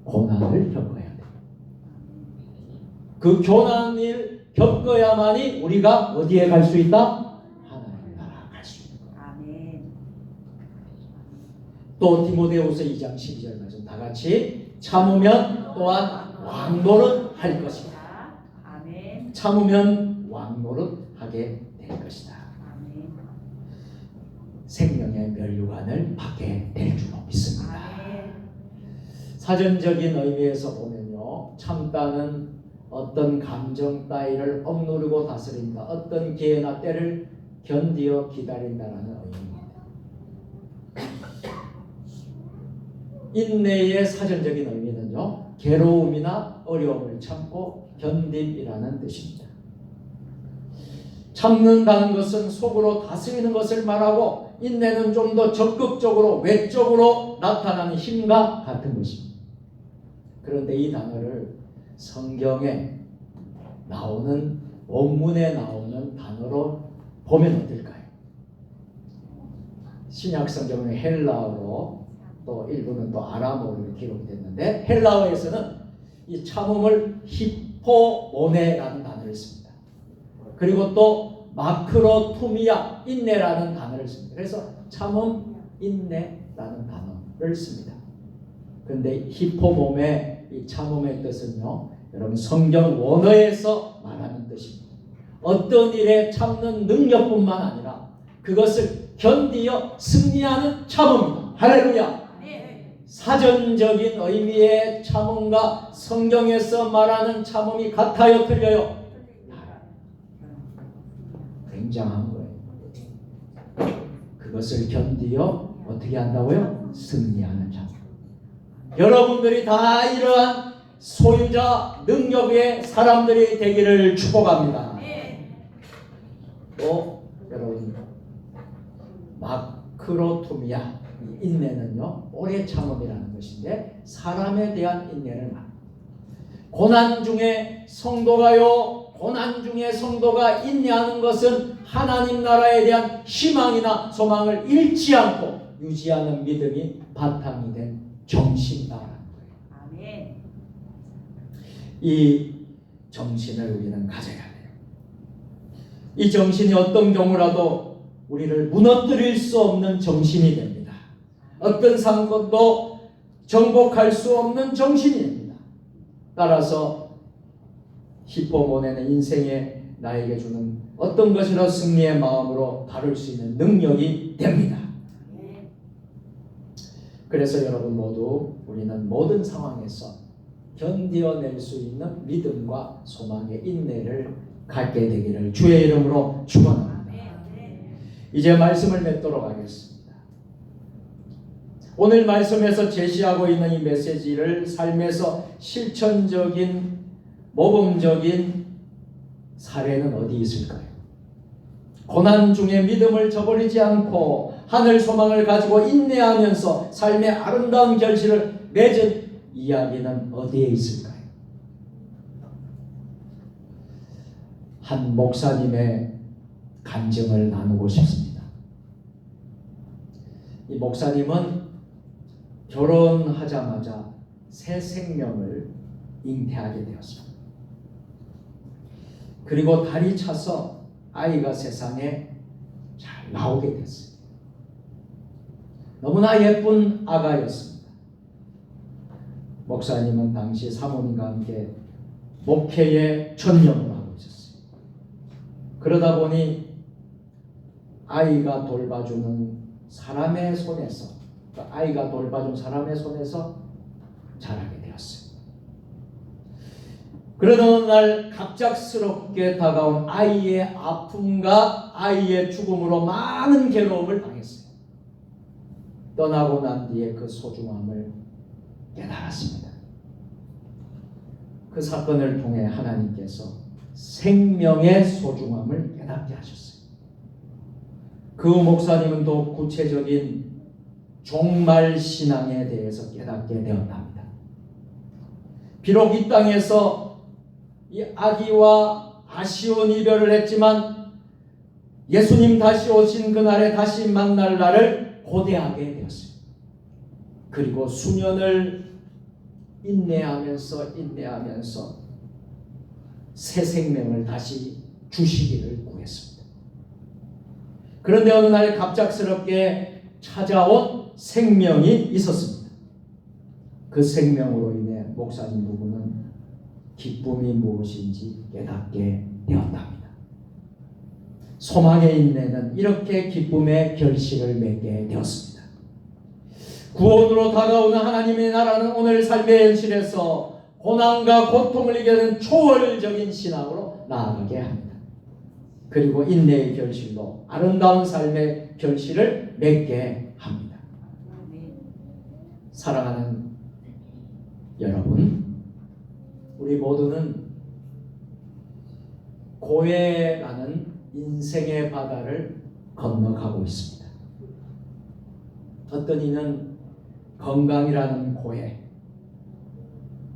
고난을 겪어야 돼요. 그 고난을 겪어야만이 우리가 어디에 갈 수 있다? 하나님 나라 갈 수 있는 거예요. 아멘. 또 디모데후서 2장 12절 말씀 다 같이 참으면 또한 왕노릇 할 것이다. 아멘. 참으면 왕노릇 하게 될 것이다. 아멘. 생명의 면류관을 받게 될 줄로 믿습니다. 아멘. 사전적인 의미에서 보면요, 참다는 어떤 감정 따위를 억누르고 다스린다, 어떤 기회나 때를 견디어 기다린다라는 의미입니다. 인내의 사전적인 의미는요, 괴로움이나 어려움을 참고 견딤이라는 뜻입니다. 참는다는 것은 속으로 다스리는 것을 말하고, 인내는 좀 더 적극적으로 외적으로 나타나는 힘과 같은 것입니다. 그런데 이 단어를 성경에 나오는, 원문에 나오는 단어로 보면 어떨까요? 신약 성경은 헬라어로, 또 일부는 또 아람어로 기록됐는데, 헬라어에서는 이 참음을 히포모네라는 단어를 씁니다. 그리고 또 마크로투미아, 인내라는 단어를 씁니다. 그래서 참음, 인내라는 단어를 씁니다. 그런데 히포모메, 이 참음의 뜻은요, 여러분 성경 원어에서 말하는 뜻입니다. 어떤 일에 참는 능력뿐만 아니라 그것을 견디어 승리하는 참음입니다. 할렐루야. 사전적인 의미의 참음과 성경에서 말하는 참음이 같아요, 틀려요? 굉장한 거예요. 그것을 견디어 어떻게 한다고요? 승리하는 참음. 여러분들이 다 이러한 소유자 능력의 사람들이 되기를 축복합니다. 또 여러분, 마크로투미아, 인내는요, 오래 참음이라는 것인데 사람에 대한 인내를 말합니다. 고난 중에 성도가요, 고난 중에 성도가 인내하는 것은 하나님 나라에 대한 희망이나 소망을 잃지 않고 유지하는 믿음이 바탕이 된 정신이다라는 거예요. 아멘. 이 정신을 우리는 가져야 돼요. 이 정신이 어떤 경우라도 우리를 무너뜨릴 수 없는 정신이 됩니다. 어떤 상황도 정복할 수 없는 정신이 됩니다. 따라서 히포모네는 인생에 나에게 주는 어떤 것이라 승리의 마음으로 다룰 수 있는 능력이 됩니다. 그래서 여러분 모두 우리는 모든 상황에서 견뎌낼 수 있는 믿음과 소망의 인내를 갖게 되기를 주의 이름으로 축원합니다. 이제 말씀을 맺도록 하겠습니다. 오늘 말씀에서 제시하고 있는 이 메시지를 삶에서 실천적인 모범적인 사례는 어디 있을까요? 고난 중에 믿음을 저버리지 않고 하늘 소망을 가지고 인내하면서 삶의 아름다운 결실을 맺은 이야기는 어디에 있을까요? 한 목사님의 간증을 나누고 싶습니다. 이 목사님은 결혼하자마자 새 생명을 잉태하게 되었습니다. 그리고 달이 차서 아이가 세상에 잘 나오게 됐어요. 너무나 예쁜 아가였습니다. 목사님은 당시 사모님과 함께 목회에 전념을 하고 있었어요. 그러다 보니 아이가 돌봐주는 사람의 손에서, 아이가 돌봐준 사람의 손에서 자라게 되었어요. 그러던 어느 날 갑작스럽게 다가온 아이의 아픔과 아이의 죽음으로 많은 괴로움을 당했어요. 떠나고 난 뒤에 그 소중함을 깨달았습니다. 그 사건을 통해 하나님께서 생명의 소중함을 깨닫게 하셨어요. 그 목사님은 또 구체적인 종말 신앙에 대해서 깨닫게 되었답니다. 비록 이 땅에서 이 아기와 아쉬운 이별을 했지만 예수님 다시 오신 그날에 다시 만날 날을 고대하게 되었어요. 그리고 수년을 인내하면서 새 생명을 다시 주시기를 구했습니다. 그런데 어느 날 갑작스럽게 찾아온 생명이 있었습니다. 그 생명으로 인해 목사님 부부는 기쁨이 무엇인지 깨닫게 되었답니다. 소망의 인내는 이렇게 기쁨의 결실을 맺게 되었습니다. 구원으로 다가오는 하나님의 나라는 오늘 삶의 현실에서 고난과 고통을 이겨낸 초월적인 신앙으로 나아가게 합니다. 그리고 인내의 결실로 아름다운 삶의 결실을 맺게 합니다. 사랑하는 여러분, 우리 모두는 고해라는 인생의 바다를 건너가고 있습니다. 어떤 이는 건강이라는 고해,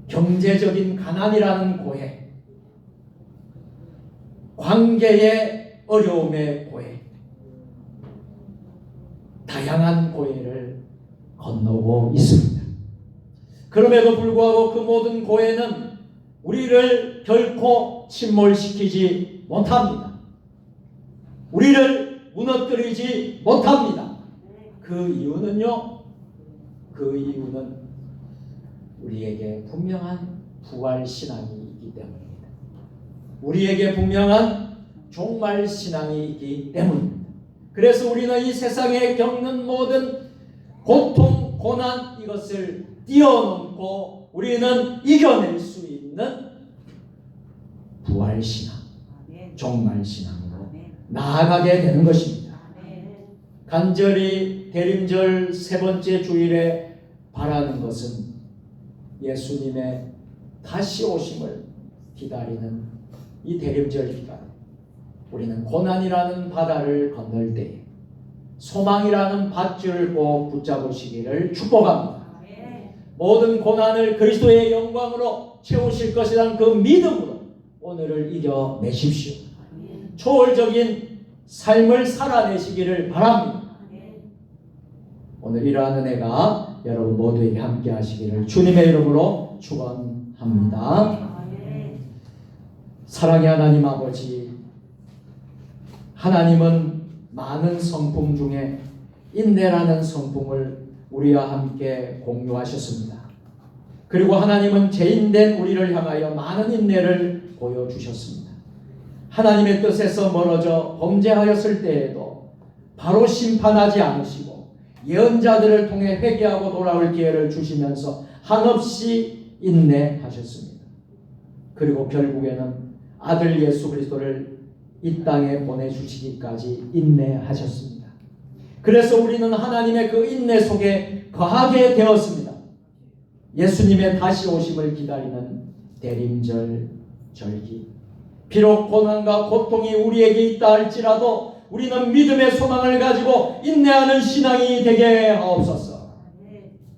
경제적인 가난이라는 고해, 관계의 어려움의 고해, 다양한 고해를 건너고 있습니다. 그럼에도 불구하고 그 모든 고해는 우리를 결코 침몰시키지 못합니다. 우리를 무너뜨리지 못합니다. 그 이유는 우리에게 분명한 부활 신앙이 있기 때문입니다. 우리에게 분명한 종말 신앙이 있기 때문입니다. 그래서 우리는 이 세상에 겪는 모든 고통, 고난 이것을 뛰어넘고 우리는 이겨낼 수 있는 부활 신앙, 종말 신앙으로 나아가게 되는 것입니다. 간절히 대림절 세 번째 주일에 바라는 것은 예수님의 다시 오심을 기다리는 이 대림절 기간, 우리는 고난이라는 바다를 건널 때에 소망이라는 밧줄을 꼭 붙잡으시기를 축복합니다. 모든 고난을 그리스도의 영광으로 채우실 것이라는 그 믿음으로 오늘을 이겨내십시오. 초월적인 삶을 살아내시기를 바랍니다. 오늘 이러한 은혜가 여러분 모두에게 함께 하시기를 주님의 이름으로 축원합니다. 사랑의 하나님 아버지, 하나님은 많은 성품 중에 인내라는 성품을 우리와 함께 공유하셨습니다. 그리고 하나님은 죄인된 우리를 향하여 많은 인내를 보여주셨습니다. 하나님의 뜻에서 멀어져 범죄하였을 때에도 바로 심판하지 않으시고 예언자들을 통해 회개하고 돌아올 기회를 주시면서 한없이 인내하셨습니다. 그리고 결국에는 아들 예수 그리스도를 이 땅에 보내주시기까지 인내하셨습니다. 그래서 우리는 하나님의 그 인내 속에 거하게 되었습니다. 예수님의 다시 오심을 기다리는 대림절 절기, 비록 고난과 고통이 우리에게 있다 할지라도 우리는 믿음의 소망을 가지고 인내하는 신앙이 되게 하옵소서.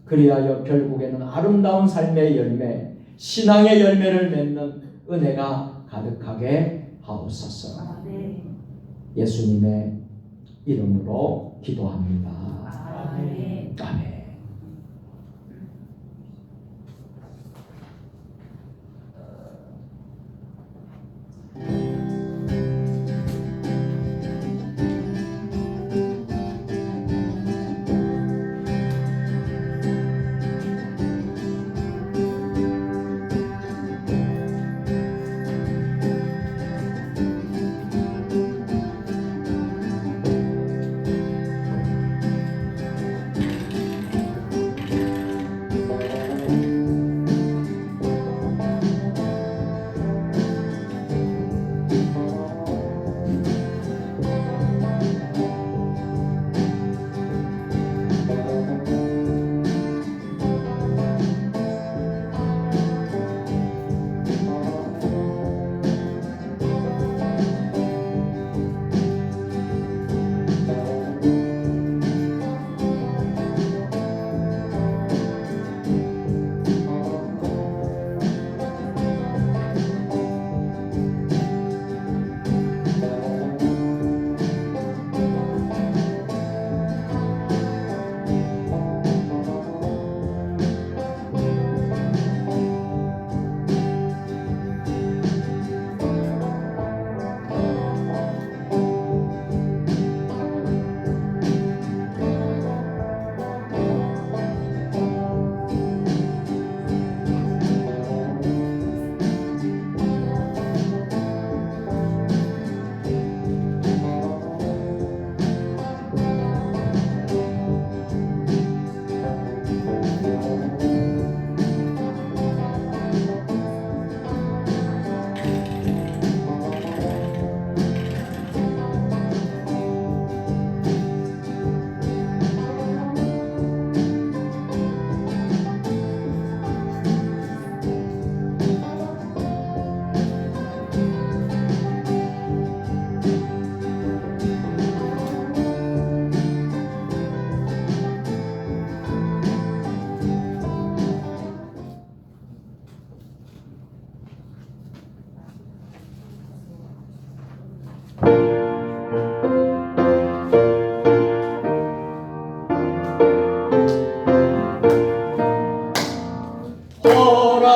그리하여 결국에는 아름다운 삶의 열매, 신앙의 열매를 맺는 은혜가 가득하게 하옵소서. 예수님의 이름으로 기도합니다. 아멘. 아멘.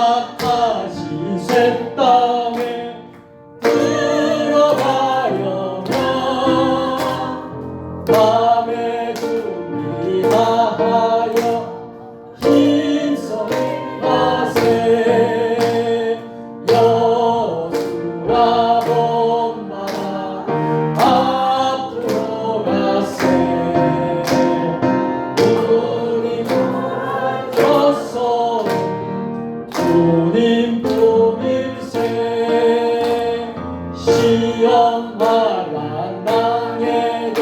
허락하신 새 땅에 들어가려면 밤에 준비하여 힘써 가세. 여수와 본마다 앞으로 가세. 우리 멈춰서 주님 품일세. 시험 만난 당에도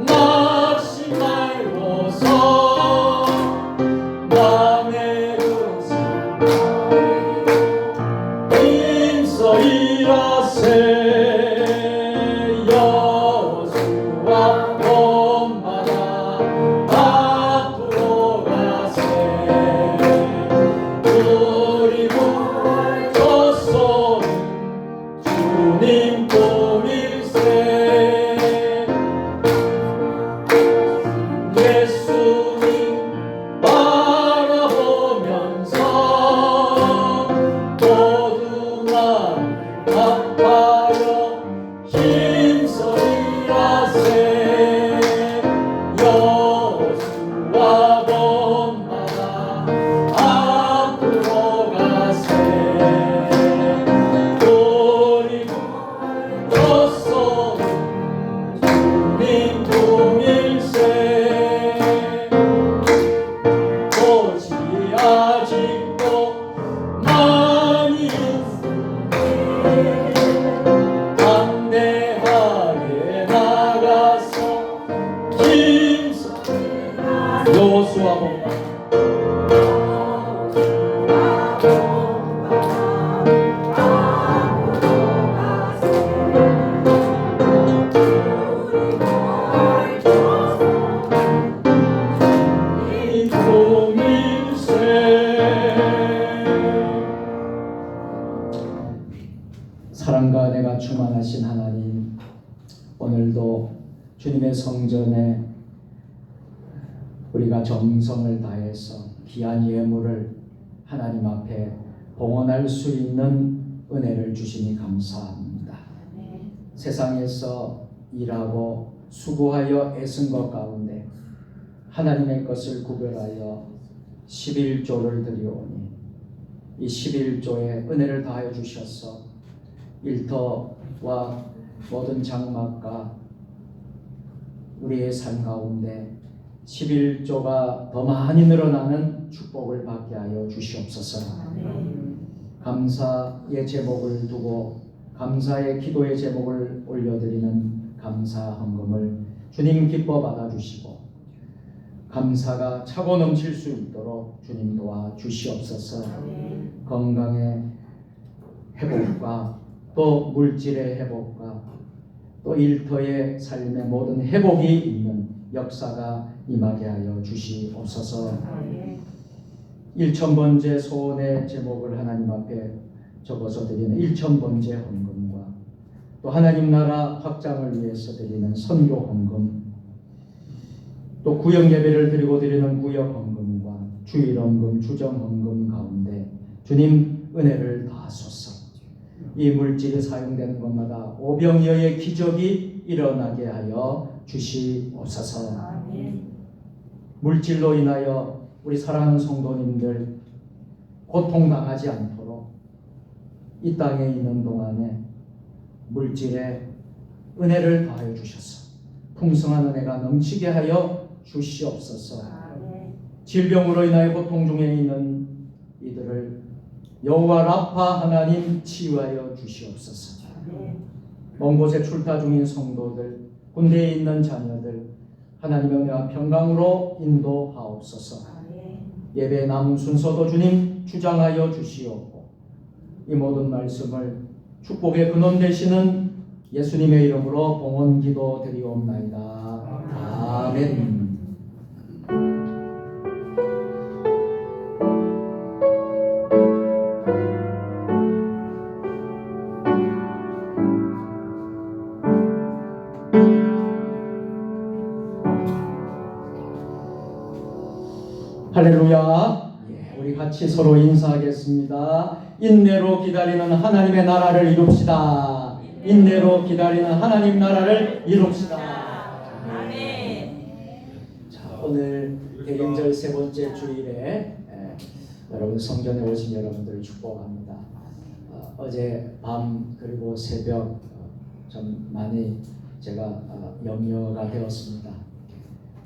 낙심 말고서 남의 근심 힘써 일하세. 여수와 본마다 앞으로 가세. 우리 묻혀서 주님 품일세. 예수님 바라보면서 모두 마음을 아파요 힘써 일하세. 여수와 본마다 앞으로 가세. 우리 묻혀서 주님 품일세. 꽃이 아직도 많이 있으니 담대하게 나가서 힘써 여수와 본마 사랑과 은혜가 충만하신 하나님, 오늘도 주님의 성전에 우리가 정성을 다해서 귀한 예물을 하나님 앞에 봉헌할 수 있는 은혜를 주시니 감사합니다. 세상에서 일하고 수고하여 애쓴 것 가운데 하나님의 것을 구별하여 11조를 드리오니 이 11조에 은혜를 다하여 주셔서 일터와 모든 장막과 우리의 삶 가운데 11조가 더 많이 늘어나는 축복을 받게 하여 주시옵소서. 감사의 제목을 두고 감사의 기도의 제목을 올려드리는 감사 헌금을 주님 기뻐 받아주시고 감사가 차고 넘칠 수 있도록 주님 도와 주시옵소서. 건강의 회복과 또 물질의 회복과 또 일터의 삶의 모든 회복이 있는 역사가 임하게 하여 주시옵소서. 1000번째 소원의 제목을 하나님 앞에 적어서 드리는 1000번째 헌금과 또 하나님 나라 확장을 위해서 드리는 선교 헌금, 또 구역 예배를 드리고 드리는 구역 헌금과 주일 헌금, 주정 헌금 가운데 주님 은혜를 다하소서. 이 물질이 사용되는 것마다 오병이어의 기적이 일어나게 하여 주시옵소서. 물질로 인하여 우리 사랑하는 성도님들 고통당하지 않도록 이 땅에 있는 동안에 물질에 은혜를 더하여 주셔서 풍성한 은혜가 넘치게 하여 주시옵소서. 질병으로 인하여 고통 중에 있는 이들을 여호와 라파 하나님 치유하여 주시옵소서. 먼 곳에 출타 중인 성도들, 군대에 있는 자녀들 하나님의 은혜와 평강으로 인도하옵소서. 예배 남은 순서도 주님 주장하여 주시옵고 이 모든 말씀을 축복의 근원 되시는 예수님의 이름으로 봉헌 기도 드리옵나이다. 아멘. 할렐루야. 우리 같이 서로 인사하겠습니다. 인내로 기다리는 하나님의 나라를 이룹시다. 인내로 기다리는 하나님 나라를 이룹시다. 아멘. 자, 오늘 대림절 세 번째 주일에 여러분 성전에 오신 여러분들을 축복합니다. 어제 밤 그리고 새벽 좀 많이 제가 염려가 되었습니다.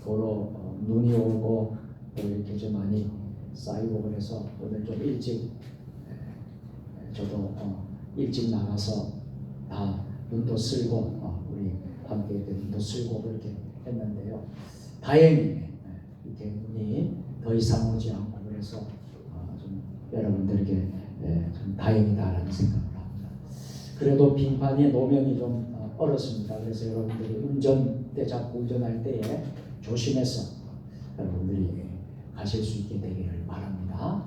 도로 눈이 오고 또 이렇게 좀 많이 쌓이고 그래서 오늘 좀 일찍 저도 일찍 나가서 다 눈도 쓸고 우리 함께 눈도 쓸고 그렇게 했는데요. 다행히 이렇게 눈이 더 이상 오지 않고 그래서 좀 여러분들에게 좀 다행이다라는 생각을 합니다. 그래도 빙판이 노면이 좀 얼었습니다. 그래서 여러분들이 운전대 잡고 운전할 때에 조심해서 여러분들이 가실 수 있게 되기를 바랍니다.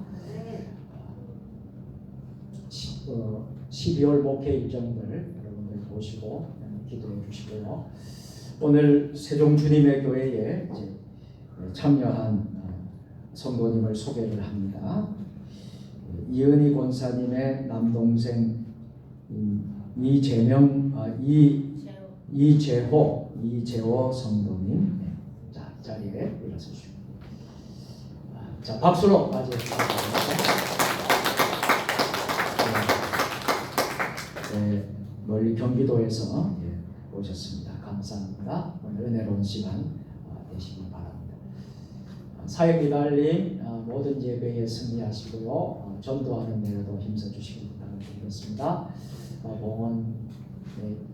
12월 목회 일정들 여러분들 보시고 기도해 주시고요. 오늘 세종 주님의 교회에 이제 참여한 성도님을 소개를 합니다. 이은희 권사님의 남동생 이재호 성도님, 자 자리에 일어서시고. 자, 박수로 맞이해주시기 바랍니다. 멀리 경기도에서 오셨습니다. 감사합니다. 오늘 은혜로운 시간 되시기 바랍니다. 사역 기달림 모든 예배에 승리하시고요. 전도하는 데에도 힘써주시기 부탁드리겠습니다. 봉헌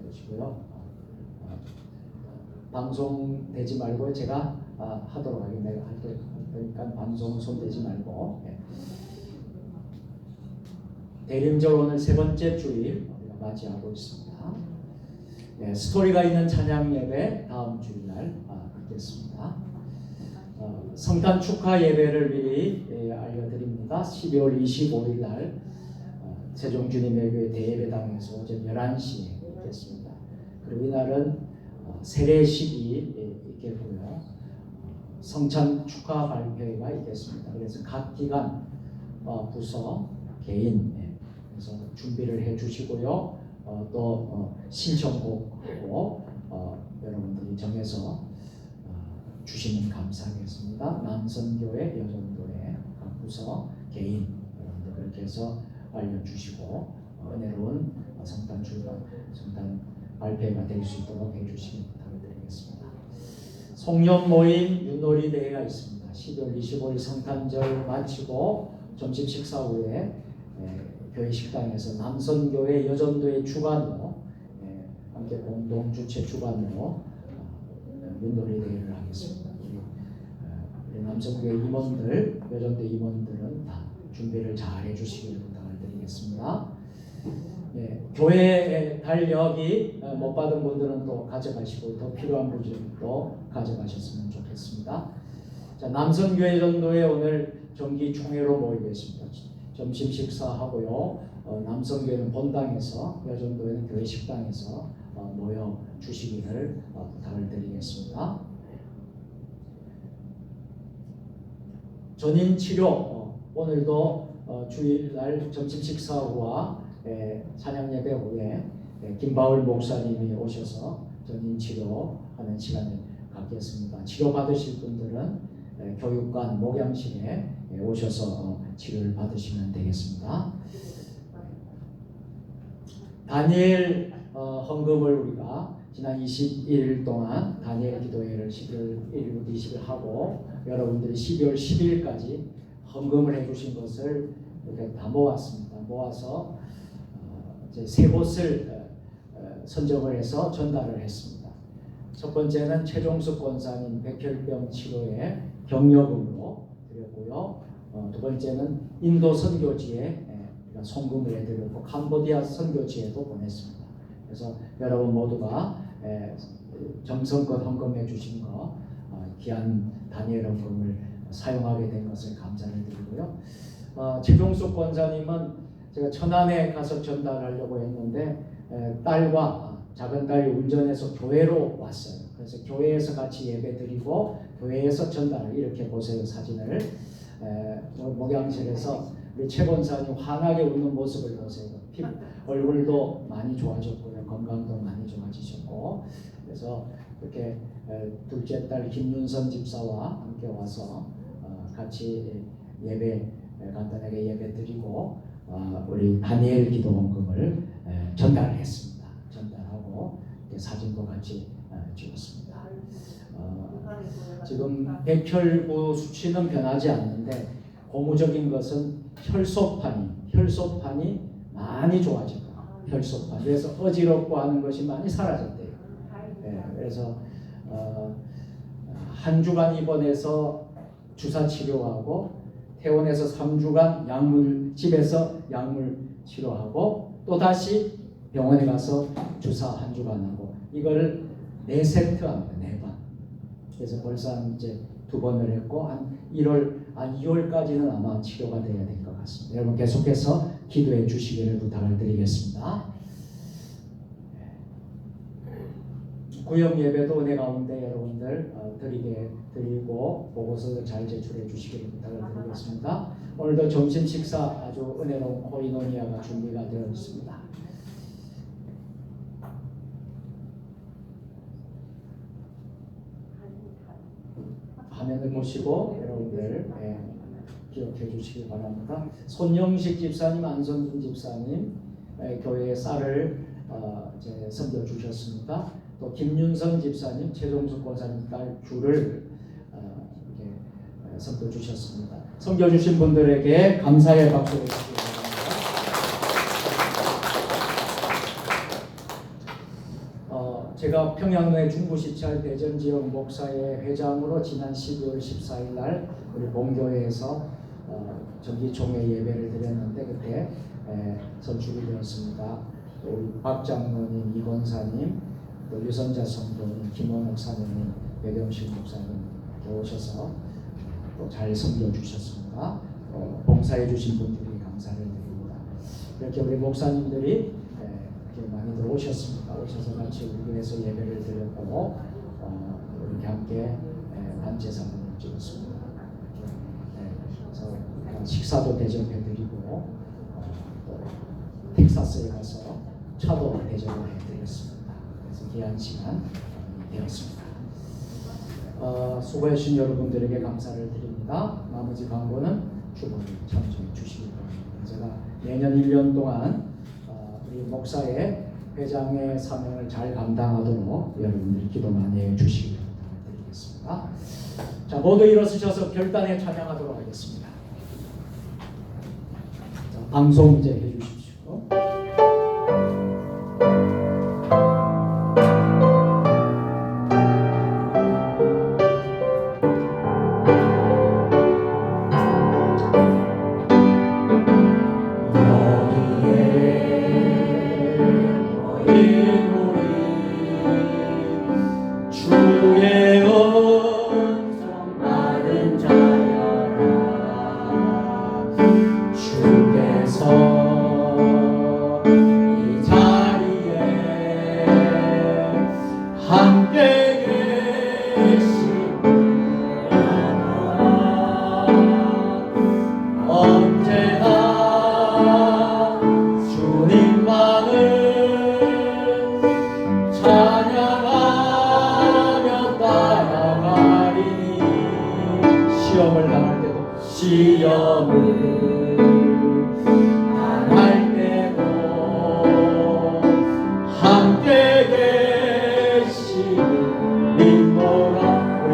되시고요. 방송 되지 말고 제가 하도록 하겠습니다. 내가 할 그러니까 방송 손대지 말고. 대림절 오늘 세 번째 주일 우리가 맞이하고 있습니다. 스토리가 있는 찬양 예배 다음 주일날 있겠습니다. 성탄 축하 예배를 미리 알려드립니다. 12월 25일 날 세종 주님의 교회 대예배당에서 오전 11시에 있겠습니다. 그리고 이날은 세례식이 있겠고요. 성찬 축하 발표회가 있겠습니다. 그래서 각 기관, 부서, 개인 그래서 준비를 해주시고요. 또 신청곡하고 여러분들이 정해서 주시면 감사하겠습니다. 남선교회, 여전교회, 각 부서, 개인 여러분들 그렇게 해서 알려주시고 은혜로운 성탄 발표회가 될 수 있도록 해주시기 부탁드리겠습니다. 송년 모임 윷놀이 대회가 있습니다. 12월 25일 성탄절 마치고 점심 식사 후에 교회 식당에서 남선교회, 여전도의 주관으로 함께 공동 주최 주관으로 윷놀이 대회를 하겠습니다. 우리 남성교회 임원들, 여전도 임원들은 다 준비를 잘 해주시길 부탁을 드리겠습니다. 교회 달력이 못 받은 분들은 또 가져가시고 더 필요한 분들도 가져가셨으면 좋겠습니다. 자, 남성교회 전도회 오늘 정기 총회로 모이겠습니다. 점심 식사하고요. 남성교회는 본당에서, 여전도회는 교회 식당에서 모여 주시기를 부탁을 드리겠습니다. 전인 치료 오늘도 주일날 점심 식사 후와 찬양 예배 후에 김바울 목사님이 오셔서 전인 치료하는 시간을 갖겠습니다. 치료 받으실 분들은 교육관 목양실에 오셔서 치료를 받으시면 되겠습니다. 다니엘 헌금을 우리가 지난 21일 동안 다니엘 기도회를 11월 1일부터 20일 하고 여러분들이 12월 10일까지 헌금을 해주신 것을 이렇게 다 모았습니다. 모아서 이제 세 곳을 선정을 해서 전달을 했습니다. 첫 번째는 최종숙 권사님 백혈병 치료에 경력금으로 드렸고요. 두 번째는 인도 선교지에 송금을 해드렸고 캄보디아 선교지에도 보냈습니다. 그래서 여러분 모두가 정성껏 헌금해 주신 거 귀한 다니엘 헌금을 사용하게 된 것을 감사를 드리고요. 최종숙 권사님은 제가 천안에 가서 전달하려고 했는데 딸과 작은 딸이 운전해서 교회로 왔어요. 그래서 교회에서 같이 예배 드리고 교회에서 전달 이렇게 보세요. 사진을 목양실에서 우리 최 권사님 환하게 웃는 모습을 보세요. 얼굴도 많이 좋아졌고요. 건강도 많이 좋아지셨고 그래서 이렇게 둘째 딸 김윤선 집사와 함께 와서 같이 예배 간단하게 예배 드리고 우리 다니엘 기도 헌금을 전달했습니다. 전달하고 사진도 같이 찍었습니다. 지금 백혈구 수치는 변하지 않는데 고무적인 것은 혈소판이 많이 좋아지고 혈소판 그래서 어지럽고 하는 것이 많이 사라졌대요. 그래서 한 주간 입원해서 주사 치료하고 퇴원해서 3주간 집에서 약물 치료하고 또 다시 병원에 가서 주사 한 주간 하고 이거를 4세트 합니다. 4번. 그래서 벌써 이제 2번을 했고 한 2월까지는 아마 치료가 돼야 될 것 같습니다. 여러분 계속해서 기도해 주시기를 부탁을 드리겠습니다. 구역 예배도 은혜 가운데 여러분들 드리고 보고서를 잘 제출해 주시기를 부탁을 드리겠습니다. 오늘도 점심 식사 아주 은혜로운 코이노니아가 준비가 되어 있습니다. 화면을 보시고 여러분들 기억해 주시기 바랍니다. 손영식 집사님, 안선준 집사님 교회에 쌀을 섬겨 주셨습니다. 또 김윤선 집사님, 최종숙 권사님 딸 귤을 이렇게 섬겨 주셨습니다. 섬겨 주신 분들에게 감사의 박수를 드립니다. 제가 평양의 중부시찰 대전 지역 목사회 회장으로 지난 12월 14일 날 우리 본교회에서 정기 총회 예배를 드렸는데 그때 선출이 되었습니다. 우리 박 장로님, 이 권사님, 또 유선자 성도님, 김원욱 사모님, 배경식 목사님 오셔서 또 잘 섬겨 주셨습니다. 봉사해 주신 분들이 감사를 드립니다. 이렇게 우리 목사님들이 이렇게 많이들 오셨습니다. 오셔서 같이 우리 교회에서 예배를 드렸고 이렇게 함께 반제사를 찍었습니다. 네, 그래서 식사도 대접해드리고 또 텍사스에 가서 차도 대접을 해드렸습니다. 그래서 귀한 시간 되었습니다. 수고해주신 여러분들에게 감사를 드립니다. 나머지 광고는 주보를 참조해 주시기 바랍니다. 제가 내년 1년 동안 우리 목사의 회장의 사명을 잘 감당하도록 여러분들 기도 많이 해주시기 부탁드리겠습니다. 자, 모두 일어서셔서 결단에 찬양하도록 하겠습니다. 자, 방송 이제 해주십시오.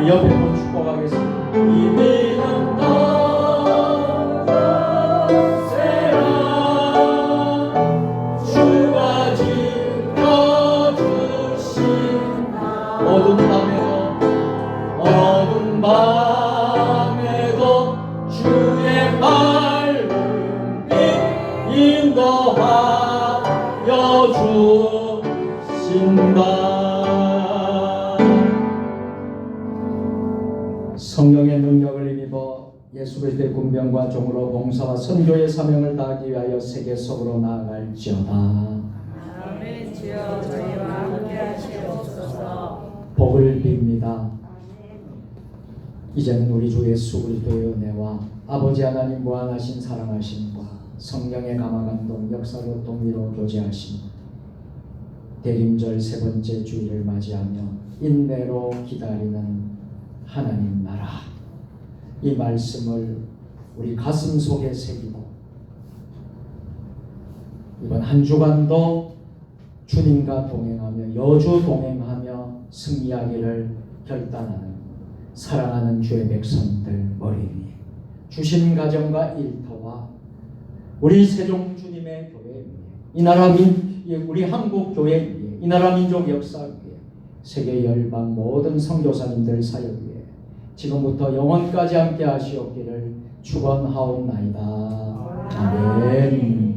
옆에 분 축복하겠습니다. 이미는 너세라 주가 지켜주신다. 어두운 밤에도 주의 밝은 빛 인도하여 주신다. 성령의 능력을 힘입어 예수 그리스도의 군병과 종으로 봉사와 선교의 사명을 다하기 위하여 세계 속으로 나아갈지어다. 아멘. 주여 저희와 함께 하시옵소서. 복을 빕니다. 이제는 우리 주 예수 그리스도의 은혜와 아버지 하나님 무한하신 사랑하심과 성령의 감화감동 역사로 동미로 교제하심, 대림절 세 번째 주일을 맞이하며 인내로 기다리는 하나님 나라, 이 말씀을 우리 가슴 속에 새기고 이번 한 주간도 주님과 동행하며 여주 동행하며 승리하기를 결단하는 사랑하는 주의 백성들 머리 위에 주신 가정과 일터와 우리 세종 주님의 교회 위에 이 나라 우리 한국 교회 위에 이 나라 민족 역사 위에 세계 열방 모든 선교사님들 사역 위에 지금부터 영원까지 함께 하시옵기를 축원하옵나이다. 아멘.